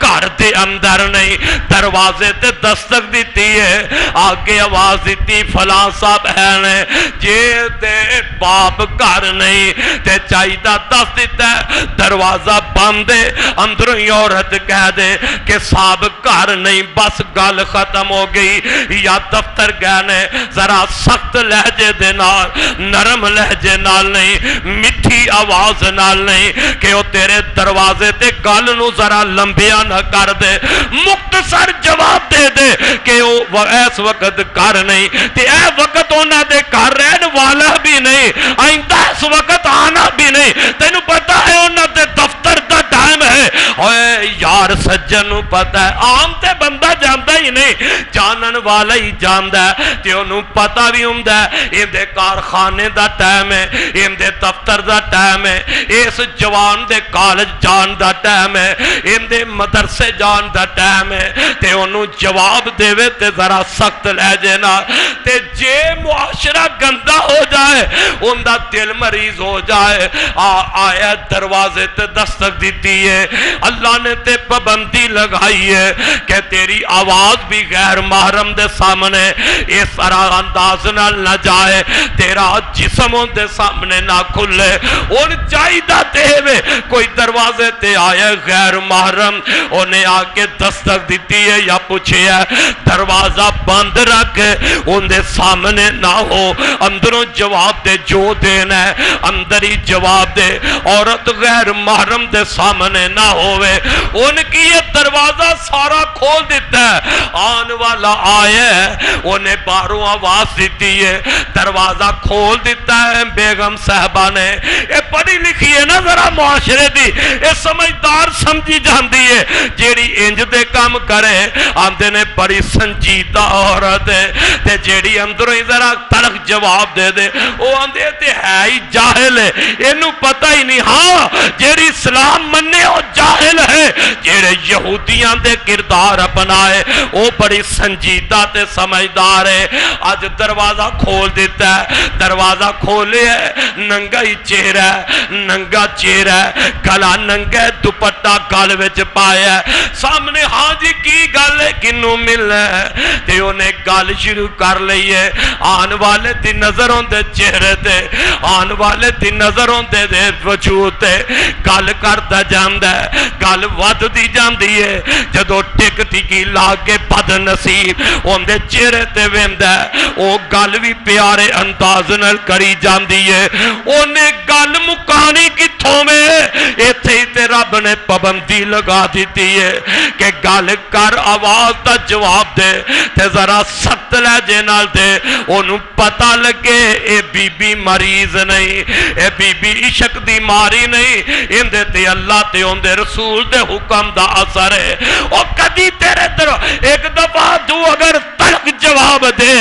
گھر دے اندر نہیں دروازے تے دستک دیتی ہے آگے آواز دیتی فلاں صاحب ہے نے جے تے باپ گھر نہیں تے چاہیدہ دست دیتا ہے دروازہ بندے اندروں ہی عورت کہہ دے کہ صاحب گھر نہیں بس گل ختم ہو گئی یا دفتر گئے ذرا سخت لہجے دے نال نرم لہجے نال نہیں مٹھی آواز نال نہیں کہ وہ تیرے دروازے تے گل نو ذرا لمبیا نہ کر دے مختصر جواب دے دے کہ وہ اس وقت کر نہیں تے اے وقت انہاں دے کر رہن والا بھی نہیں آئندہ اس وقت آنا بھی نہیں تینوں پتہ ہے انہاں دے دفتر دا ٹائم ہے اوے یار سجن نو پتہ ہے عام تے بندہ جاندا ہی نہیں جانن والا ہی جاندا ہے تے انہوں پتہ بھی ہوندا ہے ان دے کارخانے دا ٹائم ہے ان دے دفتر دا ٹائم ہے اس جوان دے کالج جان دا ٹائم ہے ان دے مدرسے جان دا ٹائم ہے تے انہوں جواب دے وے تے ذرا سخت لہجے نہ تے جے معاشرہ گندا ہو جائے ان دا دل مریض ہو جائے آیا دروازے تے دستک دیتی ہے اللہ نے تے پابندی لگائی ہے کہ تیری آواز بھی غیر محرم دے سامنے اس طرح انداز نال نہ جائے، تیرا جسم ان دے سامنے نہ کھلے۔ ان چاہیدہ تیوے کوئی دروازے تے آئے غیر محرم، انہیں آکے دستک دیتی ہے یا پوچھے ہے، دروازہ بند رکھ ان دے سامنے نہ ہو، اندروں جواب دے، جو دینا ہے اندر ہی جواب دے، عورت غیر محرم دے سامنے نہ ہوئے۔ ان کی یہ دروازہ سارا کھول دیتا ہے، آن والا آئے انہیں باہروں آواز دیتی ہے، دروازہ کھول دیتا ہے۔ بیگم صاحبہ نے یہ پڑھی لکھی ہے نا ذرا معاشرے دی، یہ سمجھدار سمجھی جاندی ہے، جیڑی انج دے کام کرے آندے نے بڑی سنجیدہ عورت ہے، تے جیڑی اندروں ہی ذرا تلخ جواب دے دے وہ آندے تے ہے ہی جاہل ہے، انہوں پتہ ہی نہیں۔ ہاں جیڑی اسلام مننے وہ جاہل ہے، جیڑے یہودیاں دے کردار اپنائے وہ بڑی سنجیدہ تے سمجھدار ہے۔ آج دروازہ کھول دیتا ہے، دروازہ کھولے ہے، ننگا ہی چہرہ ہے، ننگا چہرہ ہے، گلا ننگا ہے، دوپٹہ گل وچ پایا ہے، سامنے ہاں جی کی گل ہے کنوں ملنا ہے، تے انہیں گل شروع کر لئی ہے۔ آن والے دی نظروں دے چہرے تے، آن والے دی نظروں دے وجود تے گل کرتا جاندہ ہے، گل ود دی جاندی ہے۔ جدو ٹک ٹکی لا کے بد نصیب ان دے چہرے تے ویندہ ہے، وہ گل بھی پیارے انداز نال کری جاندی ہے۔ انہیں گل مکانی کتھوں میں ایتھے ہی تے رب نے پابندی لگا دیتی ہے کہ گل کر، آواز دا جواب دے، تے ذرا سخت لہجے نال دے، انہوں پتہ لگے اے بی بی مریض نہیں، اے بی بی عشق دی ماری نہیں، ان دے تے اللہ تے ان دے رسول دے حکم دا اثر ہے۔ او کدی تیرے در ایک دفعہ تو اگر تلخ جواب دے،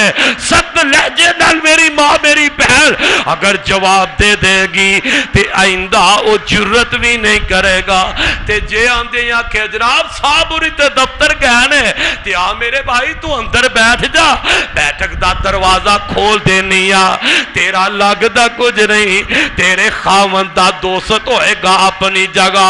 سخت لہجے نال میری ماں میری بہن اگر جواب دے دے گی تے آئندہ او جرت بھی نہیں کرے گا۔ تے جے آندے یا کہ جناب صاحب تے دفتر گہنے تے آ میرے بھائی تو اندر بیٹھ جا، بیٹھک دا دروازہ کھول دینی آ، تیرا لگ دا کچھ نہیں، تیرے خاون دا دوست ہوئے گا اپنی جگہ،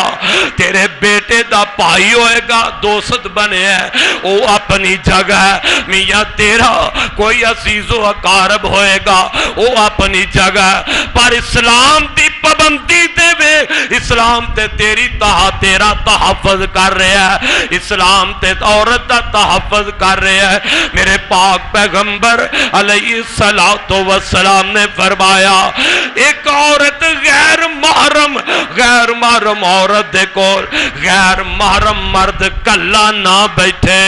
تیرے بیٹے دا بھائی ہوئے گا دوست بنے ہے وہ اپنی جگہ، میاں تیرا کوئی عزیز و اقارب ہوئے گا وہ اپنی جگہ، پر اسلام دی پابندی دے وے، اسلام تے تیری تیرا تحفظ کر رہا ہے، اسلام تے عورت دا تحفظ کر رہا ہے۔ میرے پاک پیغمبر علیہ السلام نے فرمایا ایک عورت غیر محرم عورت دے کول غیر محرم مرد کلا نہ بیٹھے،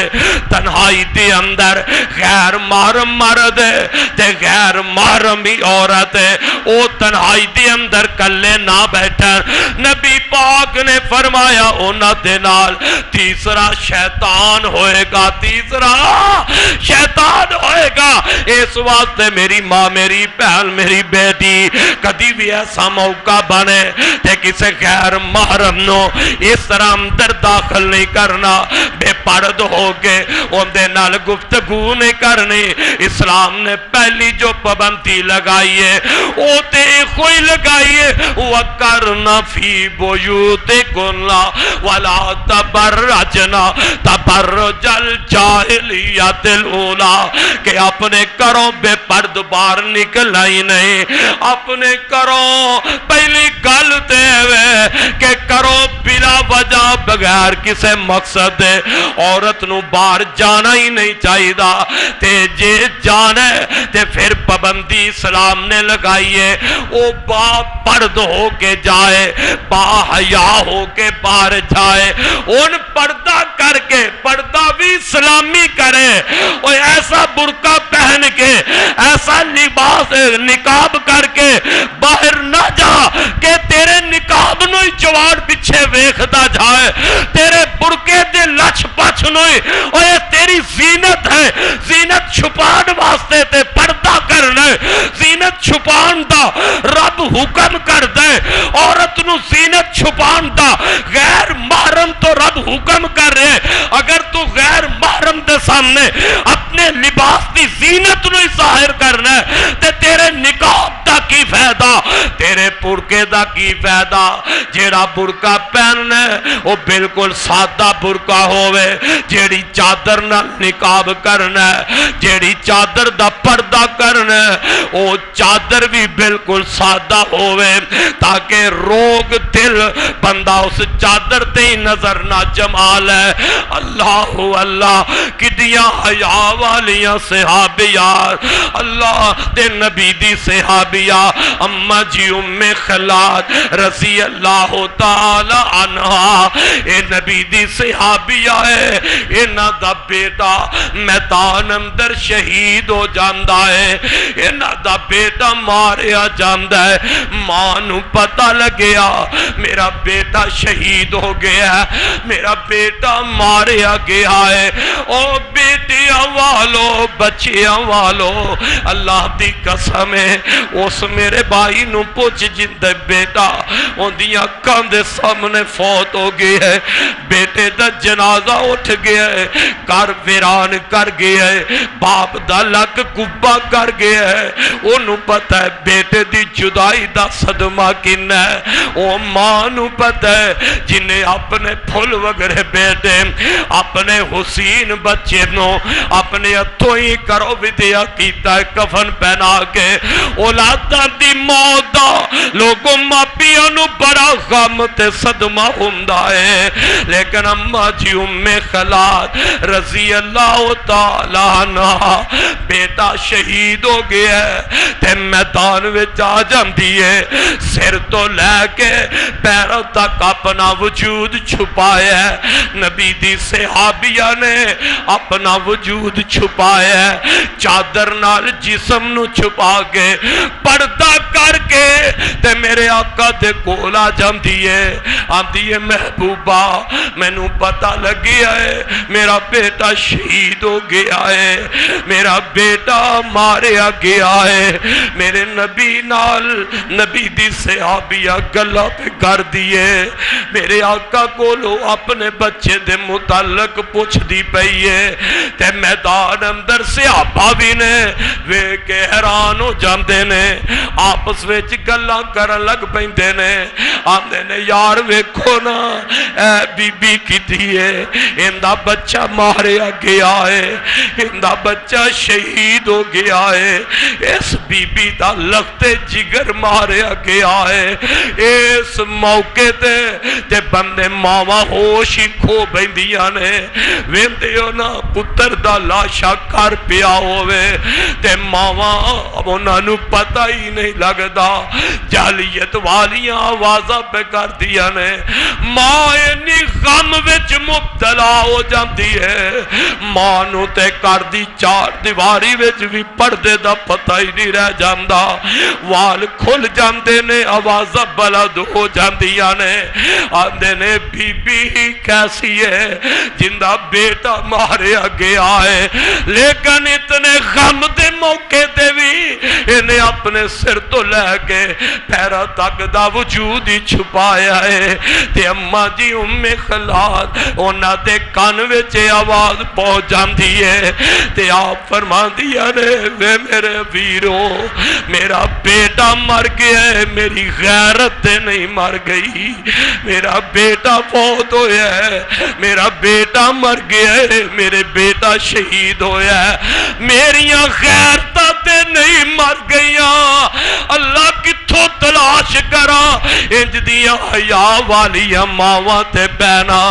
تنہائی دے اندر غیر محرم مرد تے غیر محرمی عورت او تنہائی دے اندر کلے نہ بیٹھے۔ نبی پاک نے فرمایا انہاں دے نال تیسرا شیطان ہوئے گا، تیسرا شیطان ہوئے گا۔ اس واسطے میری ماں میری بہن میری بیٹی کدی بھی ایسا موقع بنے تے کسے غیر محرم نو اس طرح اندر داخل نہیں کرنا، بے پرد ہو کے ان دے نال گفتگو نہیں کرنی۔ اسلام نے پہلی جو پابندی لگائی ہے وہ تے کوئی لگائی ہے وَقَرْنَ فِي بُيُوتِكُنَّ وَلَا تَبَرَّجْنَ تَبَرُّجَ الْجَاهِلِيَّةِ الْأُولَىٰ کہ اپنے گھروں بے پرد باہر نکل آئی نہیں، اپنے گھروں پہلی گل تے ہوئے کہ کرو بلا وجہ بغیر کسے مقصد دے عورت نو باہر جانا ہی نہیں چاہیے دا، تے جے جانا ہے تے پھر پابندی اسلام نے لگائی ہے وہ با پرد ہو کے جائے، با حیا ہو کے باہر جائے، ان پردہ کر کے پردہ بھی اسلامی کرے، اور ایسا برقع پہن کے ایسا لباس نقاب کر کے باہر نہ جا کہ تیرے نقاب نو ہی جوان پیچھے ویکھدا جائے، تیرے برقعے دے لچ پچ نو ہی، اور یہ تیری زینت ہے، زینت چھپان واسطے تے پردہ کرنا، زینت چھپان دا رب حکم کر دے، عورت نو زینت چھپان دا غیر محرم تو رب حکم کر رہے، اگر تو غیر محرم دے سامنے اپنے لباس دی زینت نو ظاہر کرنا ہے تے تیرے نقاب دا دا کی فائدہ تیرے برقے دا کی فائدہ جیڑا برقع پہننا وہ بالکل سادہ برقع ہوئے جیڑی چادر نال نقاب کرنا جیڑی چادر دا پردہ کرنا وہ چادر بھی بالکل سادہ ہوئے تاکہ روگ دل بندہ اس چادر تے نظر نہ جمال ہے اللہ اللہ کدیاں حیا والیاں صحابیات اللہ دے نبی دی صحابیہ اما جی ام خلاد رضی اللہ تعالی عنہ اے نبی دی صحابیہ ہے انہاں دا بیٹا میدان اندر شہید ہو جاندا ہے انہاں دا بیٹا ماریا جاندا ہے ماں نو پتہ لگیا میرا بیٹا شہید ہو گیا ہے میرا بیٹا ماریا گیا ہے او بیٹیاں والو بچیاں والو اللہ دی قسم ہے اس میرے بھائی نو پوچھ جندے بیٹا اندیاں کاندے سامنے فوت ہو گئے ہے بیٹے دا جنازہ اٹھ گیا ہے کر ویران کر گیا ہے باپ دا لک کبا کر گیا ہے انہوں پتہ ہے بیٹے دی جدائی دا صدمہ کن ہے او ماں نو پتہ ہے جنہیں اپنے پھول وگرے بیٹے اپنے حسین بچے نو اپنے ہتھوں ہی کرو ودیا کیتا ہے کفن پہنا کے اولاداں دی موت دا لوگوں ماپیاں نو بڑا غم تے صدمہ ہوندا ہے لیکن اما جی ام خلاد رضی اللہ تعالی عنہ بیٹا شہید ہو گیا ہے تے میدان وچ آ جاندی ہے سر تو لے کے پیروں تک اپنا وجود چھپایا ہے نبی دی صحابیہ نے اپنا وجود چھپایا ہے چادر نال جسم نو چھپا کے پردہ کر کے تے میرے آقا دے کول آ جاندی ہے آندی ہے محبوبہ میں نو پتہ لگیا ہے میرا بیٹا شہید ہو گیا ہے میرا بیٹا ماریا گیا ہے میرے نبی نال نبی دی صحابیہ گلہ پہ کر دیے میرے آقا کو لو اپنے بچے دے متعلق پوچھ دی پئیے تے میدان اندر صحابہ بھی نے وے کے حیران ہو جاندے نے آپس وچ گلاں کرن لگ پیندے نے آندے نے یار ویکھو نا اے بی بی کی دیئے اندہ بچہ ماریا گیا ہے اندہ بچہ شہید ہو گیا ہے اس بی بی دا لگتے جگر ماریا گیا ہے اس موقع تے بندے ماما ہوش ہی کھو بیندیاں نے ویندے ہو نا پتر دا لاشا کر پیا ہوئے تے ماما اب انہاں نو پتہ ہی نہیں لگدا جالیت والیاں آوازہ پہ کر دیا نے ماں اینی غم وچ مبتلا ہو جاندی ہے ماں نو تے کر دی چار دیواری وچ بھی پردے دا پتہ ہی نہیں رہ جاندا وال کھل جاندے نے آوازہ بلد ہو جاندیاں نے آندے نے بی بی کیسی ہے جندہ بیٹا ماریا گیا ہے لیکن اتنے غم دے موقع دے بھی انہیں اپنے سر تو لے کے پیرا تک دا وجود ہی چھپایا ہے تے اماں جی ام خلاد انہاں دے کان وچ آواز پہنچ جاندی ہے تے آپ فرما دیا نے وے میرے ویرو میرا بیٹا مر گیا ہے میری غیرت نہیں مر گئی میرا بیٹا فوت ہویا ہے میرا بیٹا مر گیا ہے میرے بیٹا شہید ہویا ہے میریاں غیرتاں تے نہیں مر گئیاں اللہ کتھوں تلاش کرا انج دیاں حیا والیاں ماواں تے بہنا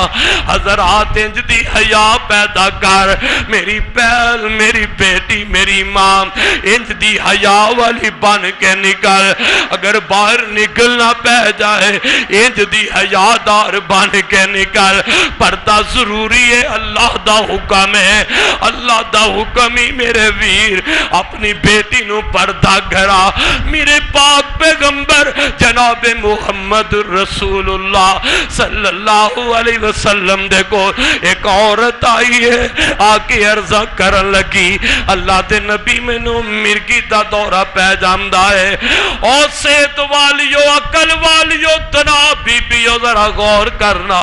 حضرات انج دی حیا پیدا کر میری پہل میری بیٹی میری ماں انج دی حیا والی بن کے نکل اگر باہر نکلنا پہ جائے انج دی حیا دار بن کے نکل پردہ ضروری ہے اللہ دا حکم ہے اللہ دا حکم ہی میرے ویر اپنی بیٹی نو پردہ کرا میرے پاک پیغمبر جناب محمد رسول اللہ صلی اللہ علیہ وسلم دیکھو ایک عورت آئی ہے آ کے عرضہ کرن لگی اللہ دے نبی مینوں مرگی دا دورہ پہ جاندا ہے اور صحت والیو عقل والیو جناب بیبیو ذرا غور کرنا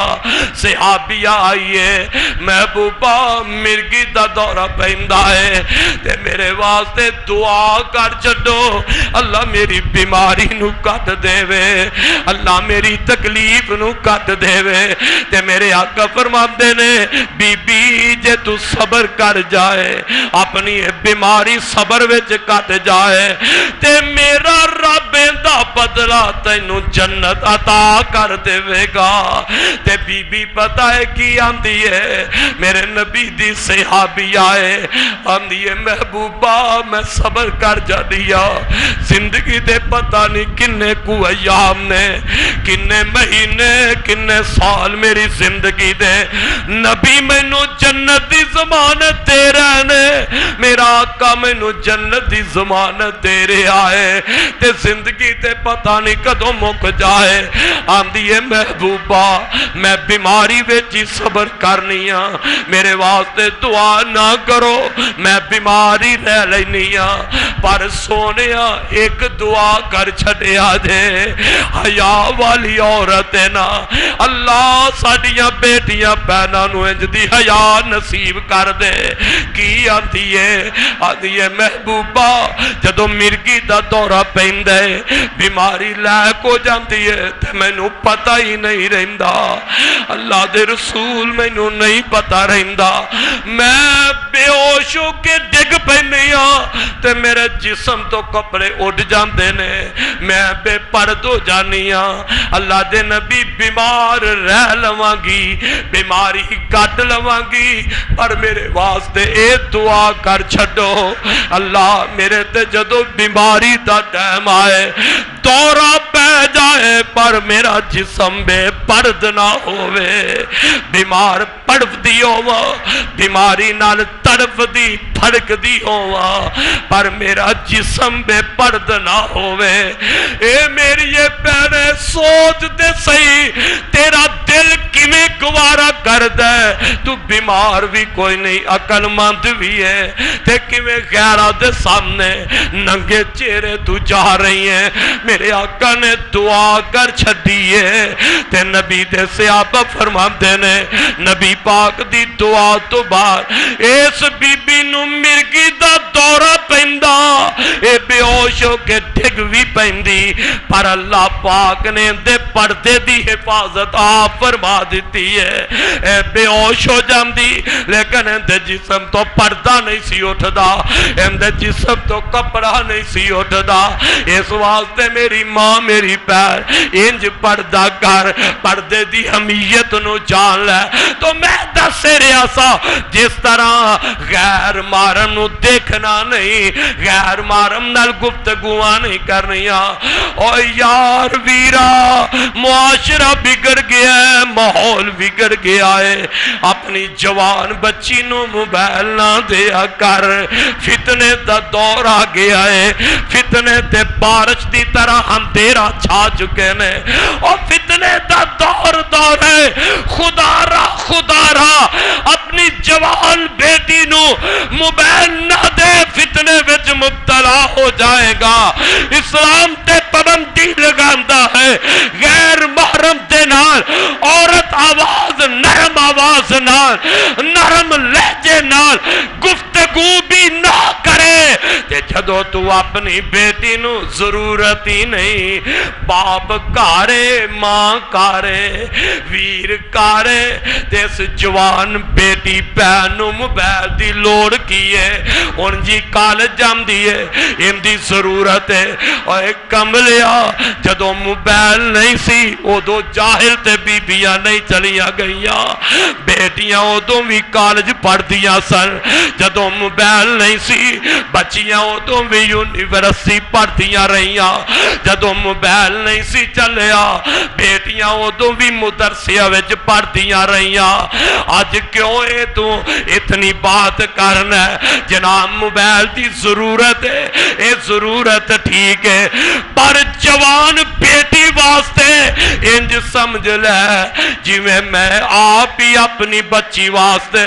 صحابیہ آئیے محبوبہ مرگی دا دورہ پہندا ہے تے میرے واسطے دعا کر چھڈو اللہ میری بیماری نو کٹ دے وے اللہ میری تکلیف نو کٹ دے وے تے میرے آقا فرماندے نے بی بی جے تو صبر کر جائے اپنی بیماری صبر وچ کٹ جائے تے میرا رب دا بدلہ تینوں جنت عطا کر دے گا تے بی بی پتہ ہے کی آندی ہے میرے نبی دی صحابی آئے آندی ہے محبوبہ میں صبر کر جا دیا زندگی دے پتہ نہیں کنے کو ایام نے کنے مہینے کنے سال میری زندگی دے نبی میں نو جنت دی ضمانت دے رہنے میرا آقا میں نو جنت دی ضمانت دے رہے آئے تے زندگی تے پتہ نہیں کدوں مک جائے آندی ہے محبوبہ میں بیماری ویچی صبر کرنیا میرے واسطے دعا نہ کرو میں بیماری رہ لینیا پر سونیا ایک دعا کر چھڑیا دے حیا والی عورت ہے نا اللہ ساڑیاں بیٹیاں پہنا نو انج دی حیا نصیب کر دے کی آندی ہے محبوبہ جدو مرگی دا دورہ پہندے بیماری لائق ہو جاندی ہے تے میں نو پتہ ہی نہیں رہندا اللہ دے رسول میں نو نہیں پتہ رہندا میں بے ہوش ہو کے ڈگ پینیا تے میرے جسم تو کپڑے اڑ جاندے نے میں بے پرد ہو جانیا اللہ دے نبی بیمار رہ لواں گی بیماری کٹ لواں گی پر میرے واسطے اے دعا کر چھڈو اللہ میرے تے جدو بیماری دا ٹائم آئے دورہ پہ جائے پر میرا جسم بے پرد نہ ہوئے بیمار پڑف دی ہوا بیماری نال تڑف دی پھڑک دی ہوا پر میرا جسم بے پرد نہ ہوئے اے میری یہ پہنے سوچ دے صحیح تیرا دل کیویں گوارا کر دے تو بیمار بھی کوئی نہیں عقل مند بھی ہے تے کیویں غیرہ دے سامنے ننگے چہرے تو جا رہی ہیں میرے آقا نے دعا کر چھڑیے تے نبی دے صحابہ فرماندے نے نبی پاک دی دعا تو بعد اس بی بی نو مرگی دا دورہ پہندا اے بے ہوش ہو کے ڈگ بھی پہندی پر اللہ پاک نے دے پردے دی حفاظت آپ فرما دیتی ہے اے بے ہوش ہو جاندی لیکن اندے جسم تو پردہ نہیں سی اٹھدا اندے جسم تو کپڑا نہیں سی اٹھدا اس واسطے میری ماں میری پیر انج پردہ کر پردے دی اہمیت نو جان لے تو میں دس رہا سا جس طرح غیر محرم نو دیکھنا نہیں غیر محرم نال گفتگواں نہیں کرنیا او یار ویرا معاشرہ بگڑ گیا ہے ماحول بگڑ گیا ہے اپنی جوان بچی نو موبائل نہ دیا کر فتنے دا دور آ گیا ہے فتنے تے بارش دی طرح اندھیرا چھا چکے نے اور فتنے دا دور ہے خدا را اپنی جوان بیٹی نو موبائل نہ دے فتنے وچ مبتلا ہو جائے گا اسلام تے پابندی لگاندا ہے غیر محرم دے نال عورت آواز نرم آواز نال نرم لہجے نال گفتگو بھی نہ کرے تے جدو تو اپنی بیٹی نو ضرورت ہی نہیں باپ کارے ماں کارے ویر کارے تے اس جوان بیٹی پہنو موبائل دی لوڑ کی ہے ان جی کالج جام دیئے ان دی ضرورت ہے اور ایک کملیا جدو موبائل نہیں سی او دو جاہل تے بی بیاں نہیں چلیاں گئیاں بیٹیاں او دو بھی کالج پڑھ دیا سن جدو موبائل نہیں سی بچیاں او ادوں بھی یونیورسٹی پڑھدیاں رہیاں، جدوں موبائل نہیں سی چلیا بیٹیاں ادوں بھی مدرسے وچ پڑھدیاں رہیاں۔ اج کیوں اے تو اتنی بات کرنا ہے؟ جناب موبائل دی ضرورت ہے، اے ضرورت ٹھیک ہے، پر جوان بیٹی واسطے انج سمجھ لے جی میں آپ ہی اپنی بچی واسطے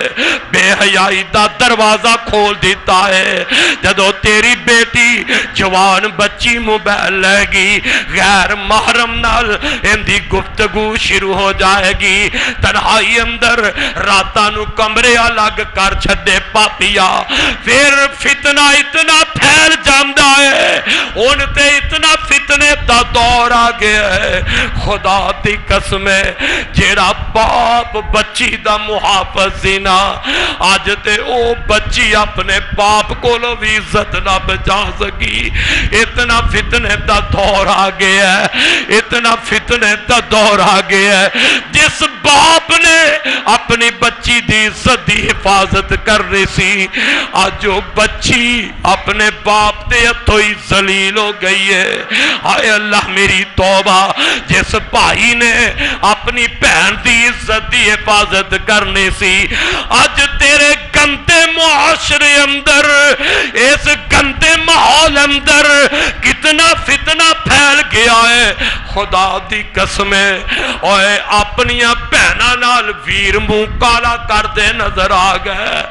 بے حیائی دا دروازہ کھول دیتا ہے۔ جدو تیری بیٹی جوان بچی موبائل لے گی، غیر محرم نال اندی گفتگو شروع ہو جائے گی، تنہائی اندر راتاں نو کمرے الگ کر چھڈے پاپیا، پھر فتنہ اتنا پھیل جاندا ہے، ان تے اتنا فتنے دا دور آ گیا ہے۔ خدا دی قسم ہے جیڑا باپ بچی دا محافظ سی نا، آج تے او بچی اپنے باپ کو لو بھی عزت نہ بچا سکی۔ اتنا فتنے دا دور آ گیا ہے، اتنا فتنے دا دور آ گیا ہے۔ جس باپ نے اپنی بچی دی عزت دی حفاظت کرنی سی، آج وہ بچی اپنے باپ دے ہتھوں ہی ذلیل ہو گئی ہے۔ ہائے اللہ میری توبہ، جس بھائی نے اپنی بہن دی عزت دی حفاظت کرنی سی، آج تیرے گندے معاشرے اندر، اس گندے ماحول اندر کتنا فتنہ پھیل گیا ہے۔ خدا دی قسم ہے اوے اپنیاں بہناں نال ویر منہ کالا کر دے نظر آ گئے،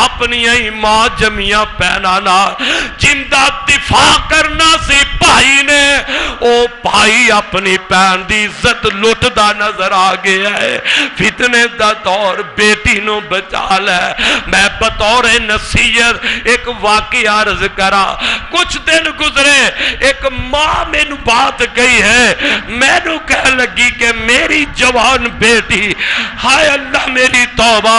اپنی ہی ماں جمیاں بہناں نال جن دا دفاع کرنا سی بھائی نے، او بھائی اپنی بہن دی عزت لٹدا نظر آ گیا ہے۔ فتنے دا دور، بیٹی نو بچا لے۔ میں بطور نصیحت ایک واقعہ عرض کرا، کچھ دن گزرے ایک ماں میں نو بات گئی ہے، میں نو کہہ لگی کہ میری جوان بیٹی، ہائے اللہ میری توبہ،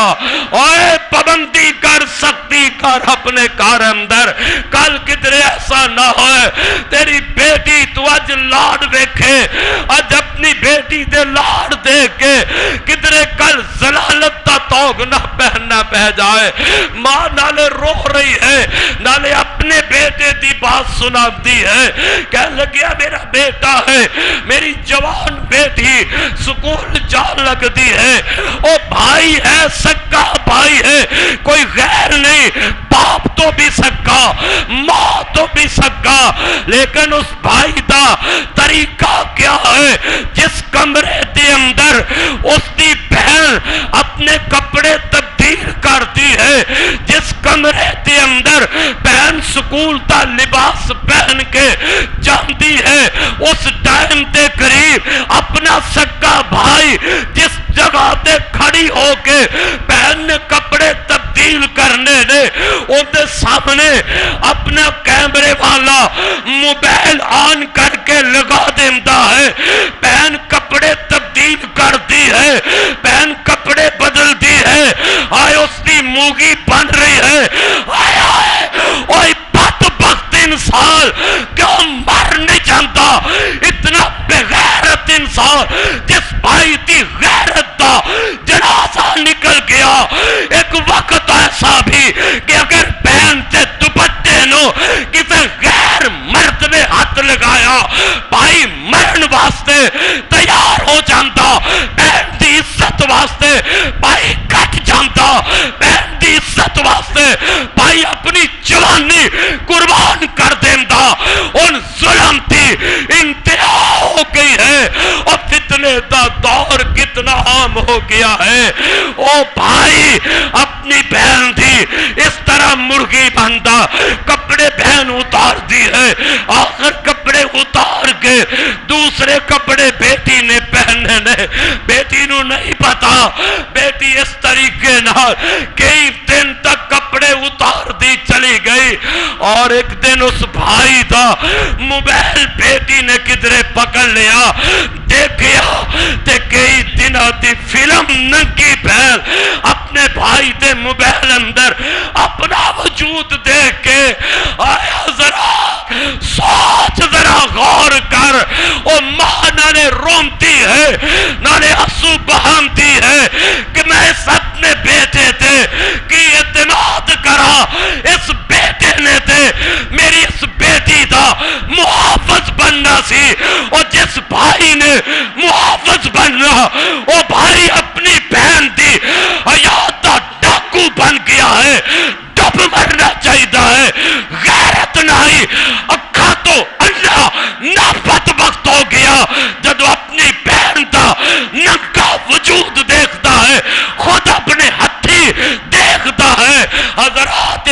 اوے پابندی کر سکتی کر اپنے کار اندر، کل کدھر ایسا نہ ہوئے تیری بیٹی تو اج لاڈ دیکھے، اج اپنی بیٹی دے لاڈ دیکھ کے کدھر کل زلالت تا توگ نہ پہننا پہ جائے۔ ماں نالے رو رہی ہے، نالے اپنے بیٹے دی بات سنا دی ہے، کہہ لگیا میرا بیٹا ہے، میری جوان بیٹی سکول جان لگ دی ہے، او بھائی ہے، سکا بھائی ہے، کوئی غیر نہیں، باپ تو بھی سکا، ماں تو بھی سکا، لیکن اس بھائی دا طریقہ کیا ہے؟ جس کمرے دے اندر اس دی بہن اپنے کپڑے تبدیل کرتی ہے، جس کمرے دے اندر بہن سکول دا لباس پہن کے جاندی ہے، اس ٹائم دے قریب اپنا سکا بھائی جس جگہ تے کھڑی ہو کے بہن نے کپڑے تبدیل کرنے نے، ان دے سامنے اپنا کیمرے والا موبائل آن کر کے لگا دیندہ ہے، بہن کپڑے تبدیل کرتی ہے، بہن کپڑے بدلتی ہے، آئے اس کی موگی بن رہی ہے، آئے آئے اوہ بدبخت انسان کیوں مر نہیں جانتا؟ اتنا بغیرت انسان جس بھائی دی غیرت دا جنازہ نکل گیا۔ ایک وقت ایسا بھی کہ اگر بہن سے دوپٹے نو کسی غیر مرد نے ہاتھ لگایا، بھائی مرن واسطے تیار ہو جانتا، بہن دی عزت واسطے بھائی کٹ جانتا، بہن دی عزت واسطے بھائی اپنی جوانی قربان کر دیندہ۔ ان ظلم تھی انتہا ہو گئی ہے، اور فتنے دا دور کتنا عام ہو گیا ہے۔ او بھائی اپنی بہن دی اس طرح مرغی بندہ کپڑے بہن اتار دی ہے، آخر کپڑے اتار کے دوسرے کپڑے بیٹی نے پہنے نے، بیٹی نو نہیں پتا، بیٹی اس طریقے نہ کئی دن تک کپڑے اتار دی چلی گئی، اور ایک دن اس بھائی دا موبائل بیٹی نے کدھرے پکڑ لیا، دیکھیا تے کئی دنوں دی فلم ننگی بہن اپنے بھائی دے موبائل اندر اپنا وجود دیکھ کے آیا، ذرا سوچ، ذرا غور کر، او ماں نالے رومتی ہے، نالے آنسو بہانتی ہے کہ میں اس اپنے بیٹے تے کی اعتماد کرا، اس بیٹے نے تے میری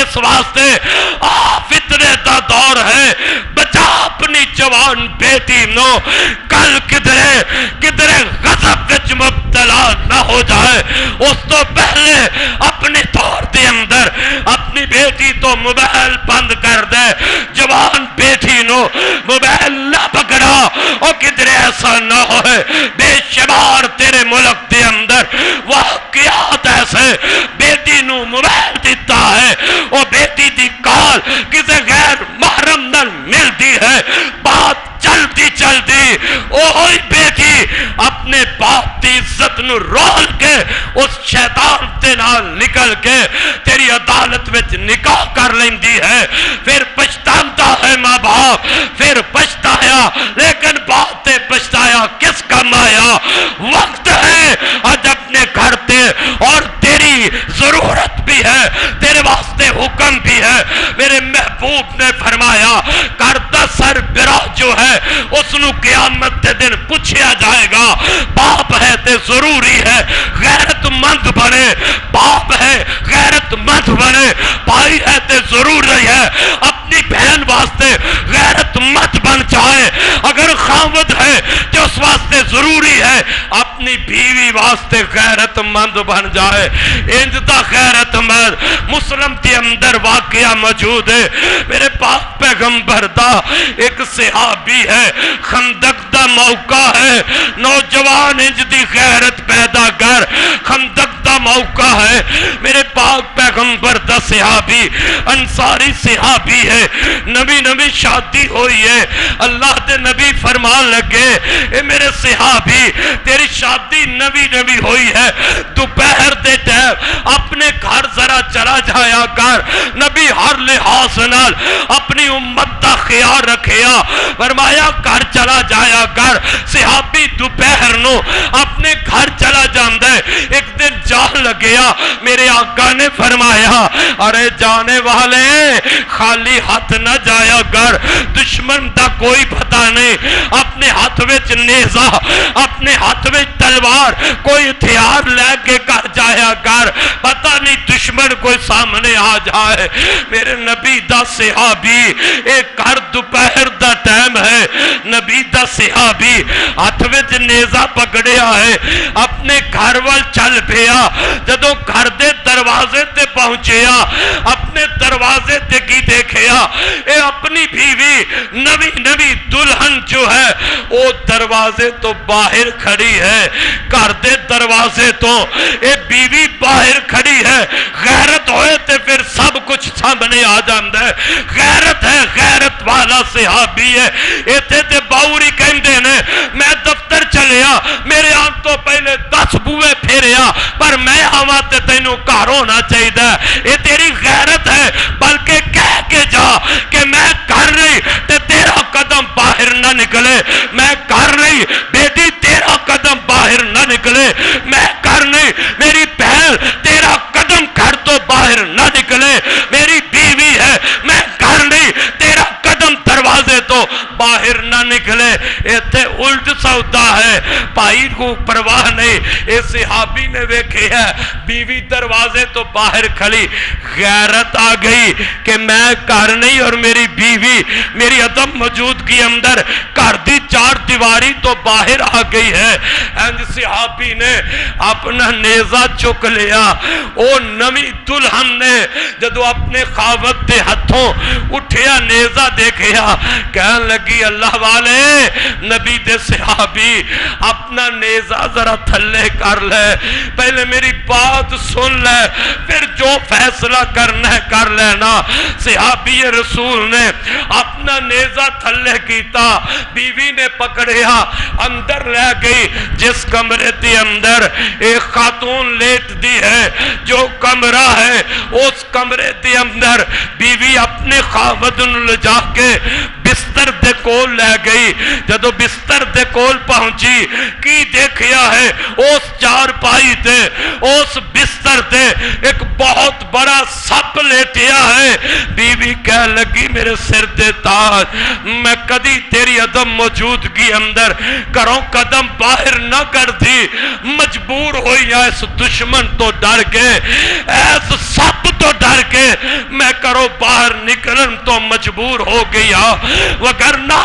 اس واسطے فتنے دا دور ہے، بچا اپنی جوان بیٹی نو، کل کدرے غضب وچ مبتلا نہ ہو جائے، اس تو پہلے اپنی دور دے اندر اپنی بیٹی تو موبائل بند کر دے، جوان بیٹی نو موبائل نہ پکڑا، اور کدرے ایسا نہ ہوئے بے شمار تیرے ملک دے اندر واقعات ایسے بیٹی نو موبائل دیتا ہے، اور بیٹی دی کال کسے غیر محرم نال ملتی ہے، بات چلتی اوہی بیٹی اپنے باپ دی عزت نو رول کے اس شیطان تے نال نکل کے تیری عدالت وچ نکاح کر لیندی ہے، پھر پچھتاتا ہے ماں باپ، پھر پچھتایا، لیکن بات تے پچھتایا کس کام آیا؟ وقت ہے آج اپنے گھر تے، اور تیری ضرورت بھی ہے، تیرے واسطے حکم بھی ہے۔ میرے محبوب نے فرمایا گھر دا سربراہ جو ہے اس نو قیامت کے دن پوچھا جائے گا، باپ ہے تے ضروری ہے غیرت مند بنے، باپ ہے غیرت مند بنے، بھائی ہے تے ضروری ہے اپنی بہن واسطے غیرت مند بن جائے، اگر خاوند ہے تو اس واسطے ضروری ہے اپنی بیوی واسطے غیرت مند بن جائے۔ انج دا غیرت مند مسلم کے اندر واقعہ موجود ہے۔ میرے پاک پیغمبر دا ایک صحابی ہے، خندق دا موقع ہے، نوجوان انج دی غیرت پیدا کر، خندق دا موقع ہے، میرے پاک پیغمبر دا صحابی انصاری صحابی ہے، نبی شادی ہوئی ہے، اللہ دے نبی فرمان لگے اے میرے صحابی تیری شادی نبی ہوئی ہے، دوپہر دے ٹائم اپنے گھر ذرا چلا جایا کر، نبی ہر لحاظ نال اپنی امت دا خیال رکھیا، فرمایا گھر چلا جایا کر۔ صحابی دوپہر نو اپنے گھر چلا جاندے، ایک دن جان لگیا، میرے آقا نے فرمایا ارے جانے والے خالی ہاتھ نہ جایا کر، دشمن دا کوئی پتہ نہیں، اپنے ہاتھ وچ نیزہ، اپنے ہاتھ وچ تلوار، کوئی ہتھیار لے کے گھر جایا کر، پتہ نہیں دشمن کوئی سامنے آ جائے۔ میرے نبی دا صحابی ایک گھر دوپہر دا ٹائم ہے، نبی دا صحابی ہاتھ وچ نیزہ پکڑیا ہے، اپنے گھر وال چل پیا، جدوں گھر دے دروازے تے پہنچیا، اپنے دروازے تے کی دیکھیا، اے اپنی بیوی نبی دلہن جو ہے وہ دروازے تو باہر کھڑی ہے، گھر دے دروازے تو اے بیوی باہر کھڑی ہے۔ غیرت ہوئے تے پھر سب کچھ سامنے آ جاندا ہے، غیرت ہے، غیرت والا صحابی ہے۔ ایتھے تے باوری کہندے نے میں دفتر چلیا، میرے آن تو پہلے 10 بوئے پھیریا، پر میں آواں تے تینوں گھر ہونا چاہیے، یہ تیری غیرت ہے، بلکہ کہہ کے جا کہ میں گھر نہیں تے تیرا قدم باہر نہ نکلے، میں گھر نہیں بیٹی تیرا قدم باہر نہ نکلے، میں گھر نہیں میری بہن تیرا قدم گھر تو باہر نہ نکلے، میری بیوی ہے، میں گھر نہیں تیرا قدم دروازے تو باہر نہ نکلے۔ ایتھے الٹ سودا ہے، بھائی کو پرواہ نہیں، اے صحابی نے ویکھے ہے بیوی دروازے تو باہر کھڑی، غیرت آ گئی کہ میں گھر نہیں اور میری بیوی میری عدم موجودگی اندر گھر دی چار دیواری تو باہر آ گئی ہے۔ انج صحابی نے اپنا نیزہ چک لیا، او نوی دلہن نے جدو اپنے خاوند دے ہتھوں اٹھیا نیزہ دیکھیا، کہنے لگی اللہ والے نبی دے صحابی اپنا نیزہ ذرا تھلے کر لے، پہلے میری بات سن لے، پھر جو فیصلہ کرنا ہے کر لینا۔ صحابی رسول نے اپنا نیزہ تھلے کیتا، بیوی نے پکڑیا، اندر لے گئی، جس کمرے دی اندر ایک خاتون لیٹ دی ہے، جو کمرہ ہے اس کمرے دی اندر بیوی اپنے خاوند لے جا کے بستر دے کول لے گئی. جدو بستر دے کول پہنچی کی دیکھیا ہے اس چارپائی تے اس بستر تے ایک بہت بڑا سپ لیٹیا ہے. بی بی کہہ لگی میرے سر دے تاج میں کدی تیری عدم موجودگی اندر کروں قدم باہر نہ کر دی. مجبور ہوئی اس دشمن تو ڈر کے ایس سپ تو ڈر کے میں کرو باہر نکلن تو مجبور ہو گیا وگرنہ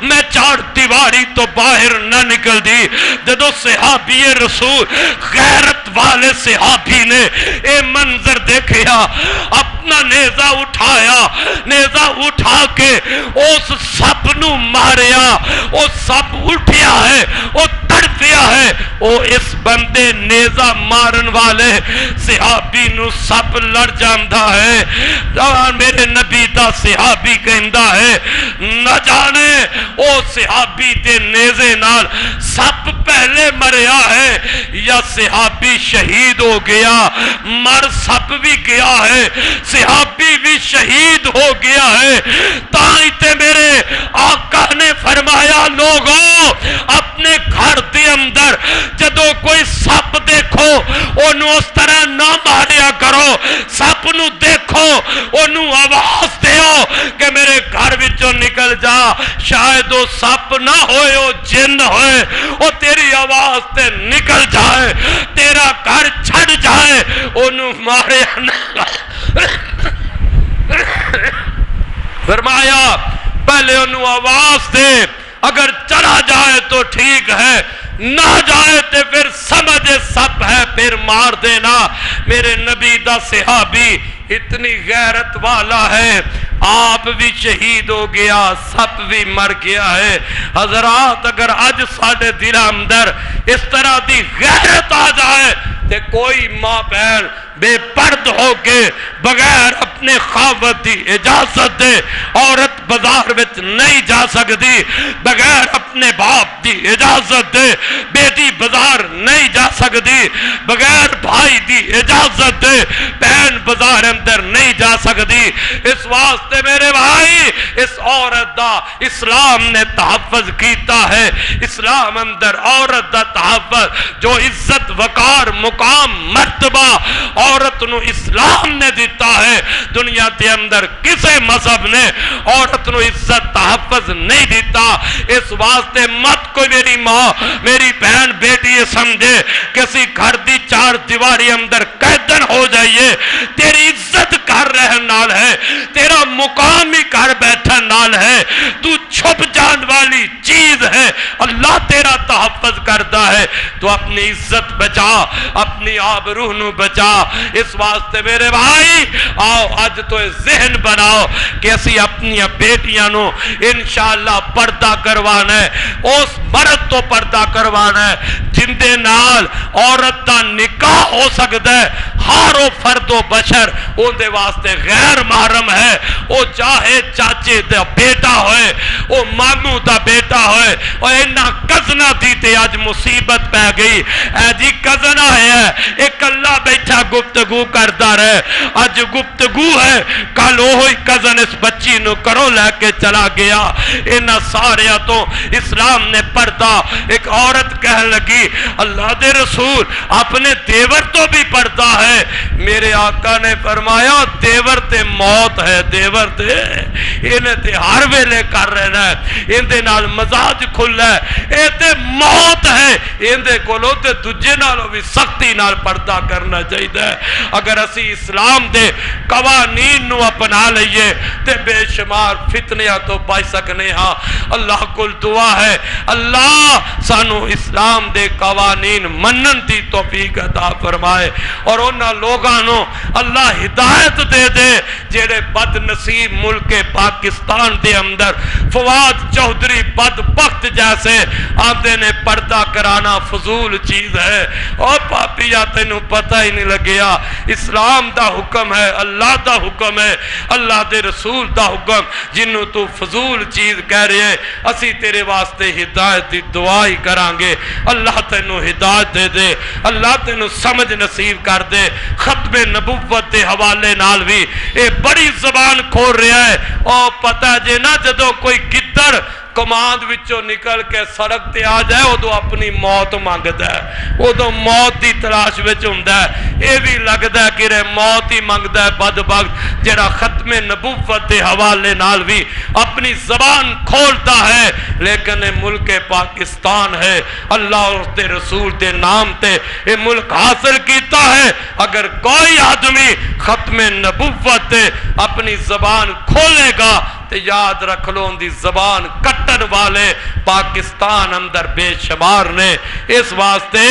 میں چار دیواری تو باہر نہ نکل دی. جدو صحابی رسول غیرت والے صحابی نے اے منظر دیکھیا اپنا نیزہ اٹھایا. نیزہ اٹھا کے اس سپ نو ماریا. وہ سپ اٹھیا ہے وہ تڑپیا ہے. وہ اس بندے نیزہ مارن والے صحابی نو سپ لڑ جاندہ ہے. میرے نبی دا صحابی کہندہ ہے نہ جانے او صحابی دے نیزے نال سپ پہلے مریا ہے یا صحابی شہید ہو گیا. مر سپ بھی گیا ہے صحابی بھی شہید ہو گیا ہے. تائیں تے میرے آقا نے فرمایا لوگوں اپنے گھر دے اندر جدو کوئی سپ دیکھو انہوں اس طرح نہ ماریا کرو. سپ نو دیکھو انہوں آواز دیو کہ میرے گھر وچوں نکل جا. شاید وہ سپ نہ ہوئے وہ جن ہوئے وہ تیری آواز تے نکل جائے تیرا گھر چھڑ جائے. انہوں ماریا نہ فرمایا پہلے انہوں آواز دے اگر چلا جائے تو ٹھیک ہے نہ جائے تو پھر سمجھے سپ ہے پھر مار دینا. میرے نبی دا صحابی اتنی غیرت والا ہے آپ بھی شہید ہو گیا سپ بھی مر گیا ہے. حضرات اگر آج ساڑھے دل اندر اس طرح دی غیرت آ جائے تے کوئی ماں بہن بے پرد ہو کے بغیر اپنے خاوت دی اجازت دے عورت بازار وچ نہیں جا سکتی. بغیر اپنے باپ دی اجازت دے بیٹی بازار نہیں جا سکتی. بغیر بھائی دی اجازت دے بہن بازار اندر نہیں جا سکتی. اس واسطے میرے بھائی اس عورت دا اسلام نے تحفظ کیتا ہے. اسلام اندر عورت دا تحفظ جو عزت وقار مقام مرتبہ عورت نو اسلام نے دیتا ہے دنیا کے اندر کسے مذہب نے عورت نو عزت تحفظ نہیں دیتا. اس واسطے مت کوئی میری ماں میری بہن بیٹی سمجھے کسی گھر دی چار دیواری اندر قیدن ہو جائیے. تیری عزت گھر رہن نال ہے تیرا مقام ہی گھر بیٹھن نال ہے. تو چھپ جان والی چیز ہے اللہ تیرا تحفظ کرتا ہے. تو اپنی عزت بچا اپنی آبروح نو بچا. اس واسطے میرے بھائی آؤ آج تو ذہن بناؤ کہ اسی اپنی بیٹیاں نو انشاءاللہ پردہ کروانا ہے. اس مرد تو پردہ کروانا ہے جن دے نال عورت دا نکاح ہو سکتا ہے. ہر وہ فرد و بشر ان دے واسطے غیر محرم ہے. وہ چاہے چاچے دا بیٹا ہوئے وہ ماموں دا بیٹا ہوئے. اور اینا کزنہ دیتے آج مصیبت پہ گئی اے جی کزنہ ہے ایک اللہ بیٹھا گفتگو کرتا رہے. آج گفتگو ہے کل وہی کزن اس بچی نو کرو لے کے چلا گیا. اینا سارے تو اسلام نے پردہ. ایک عورت کہہ لگی اللہ دے رسول اپنے دیور تو بھی پردہ ہے. میرے آقا نے فرمایا دیور تے موت ہے. دیور تے انہیں تے ہر ویلے کر رہنا ہے ان دے نال مزاج کھلا ہے. اے تے موت ہے ان دے کولو تے دجے نالوں بھی سختی نال پردہ کرنا چاہیے. اگر اسی اسلام دے قوانین نو اپنا لئیے تے بے شمار فتنیاں تو بچ سکنے ہاں. اللہ کل دعا ہے اللہ سانو اسلام دے قوانین منن دی توفیق عطا فرمائے اور انہاں لوگاں نو اللہ ہدایت دے دے جڑے بد نصیب ملک پاکستان دے اندر فواد چودھری بدبخت جیسے آندے نے پردہ کرانا فضول چیز ہے. اور پاپیا تینوں پتہ ہی نہیں لگیا اسلام دا حکم ہے اللہ دا حکم ہے اللہ دے رسول دا حکم جنوں تو فضول چیز کہہ رہے ہیں. اسی تیرے واسطے ہدایت دی دعا ہی کرانگے. اللہ تینوں ہدایت دے دے اللہ تینوں سمجھ نصیب کر دے. ختم نبوت دے حوالے نال بھی اے بڑی زبان کھول رہا ہے۔ او پتہ جے نا جدو کوئی گدڑ کماند وچوں نکل کے سڑک تے آ جائے ادو اپنی موت مانگدا ہے، ادو موت دی تلاش وچ ہوندا ہے۔ اے بھی لگدا ہے کہ موت ہی منگدا ہے بدبخت جڑا ختم نبوت دے حوالے نال بھی اپنی زبان کھولتا ہے، لیکن اے ملک پاکستان ہے، اللہ اور اس دے رسول دے نام تے اے ملک حاصل کیتا ہے۔ اگر کوئی آدمی ختم نبوت تے اپنی زبان کھولے گا تو یاد رکھ لو ان دی زبان کٹن والے پاکستان اندر بے شمار نے۔ اس واسطے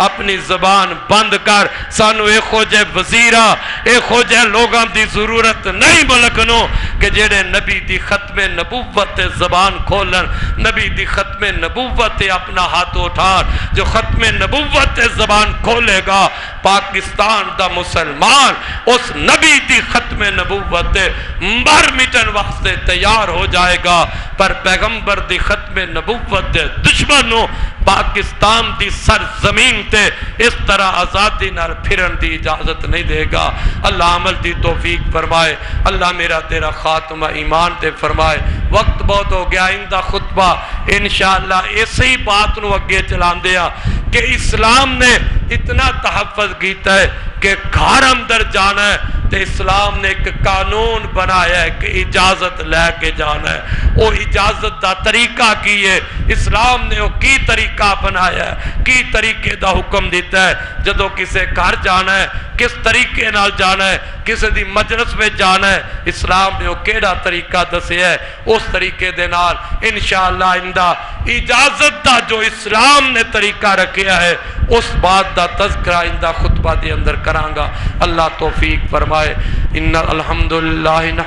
اپنی زبان بند کر، سانو اے خوجے وزیرہ اے خوجے لوگاں دی ضرورت نہیں ملک نو کہ جڑے نبی دی ختم نبوت تے زبان کھولن، نبی دی ختم نبوت تے اپنا ہاتھ اٹھان۔ جو ختم نبوت تے زبان کھولے گا پاکستان دا مسلمان اس نبی دی ختم نبوت تے مر مٹن واسطے تیار ہو جائے گا، پر پیغمبر دی ختم نبوت دے دشمنوں پاکستان دی سرزمین تے اس طرح آزادی نال پھرن دی اجازت نہیں دے گا۔ اللہ عمل دی توفیق فرمائے، اللہ میرا تیرا خاتمہ ایمان تے فرمائے۔ وقت بہت ہو گیا، اندہ خطبہ انشاءاللہ اسی بات نو اگے چلان دیا کہ اسلام نے اتنا تحفظ کیتا ہے کہ گھر اندر جانا ہے تو اسلام نے ایک قانون بنایا ہے کہ اجازت لے کے جانا ہے۔ وہ اجازت دا طریقہ کی ہے، اسلام نے وہ کی طریقہ بنایا ہے، کی طریقے دا حکم دیتا ہے۔ جدو کسے گھر جانا ہے کس طریقے نال جانا ہے، کسے دی مجلس میں جانا ہے، اسلام نے وہ کیڑا طریقہ دسے ہے، اس طریقے دے نال انشاءاللہ اندہ اجازت دا جو اسلام نے طریقہ رکھیا ہے اس بات دا تذکرہ اندہ خطبہ دے اندر کرانگا۔ اللہ توفیق فرمائے۔ ان الحمدللہ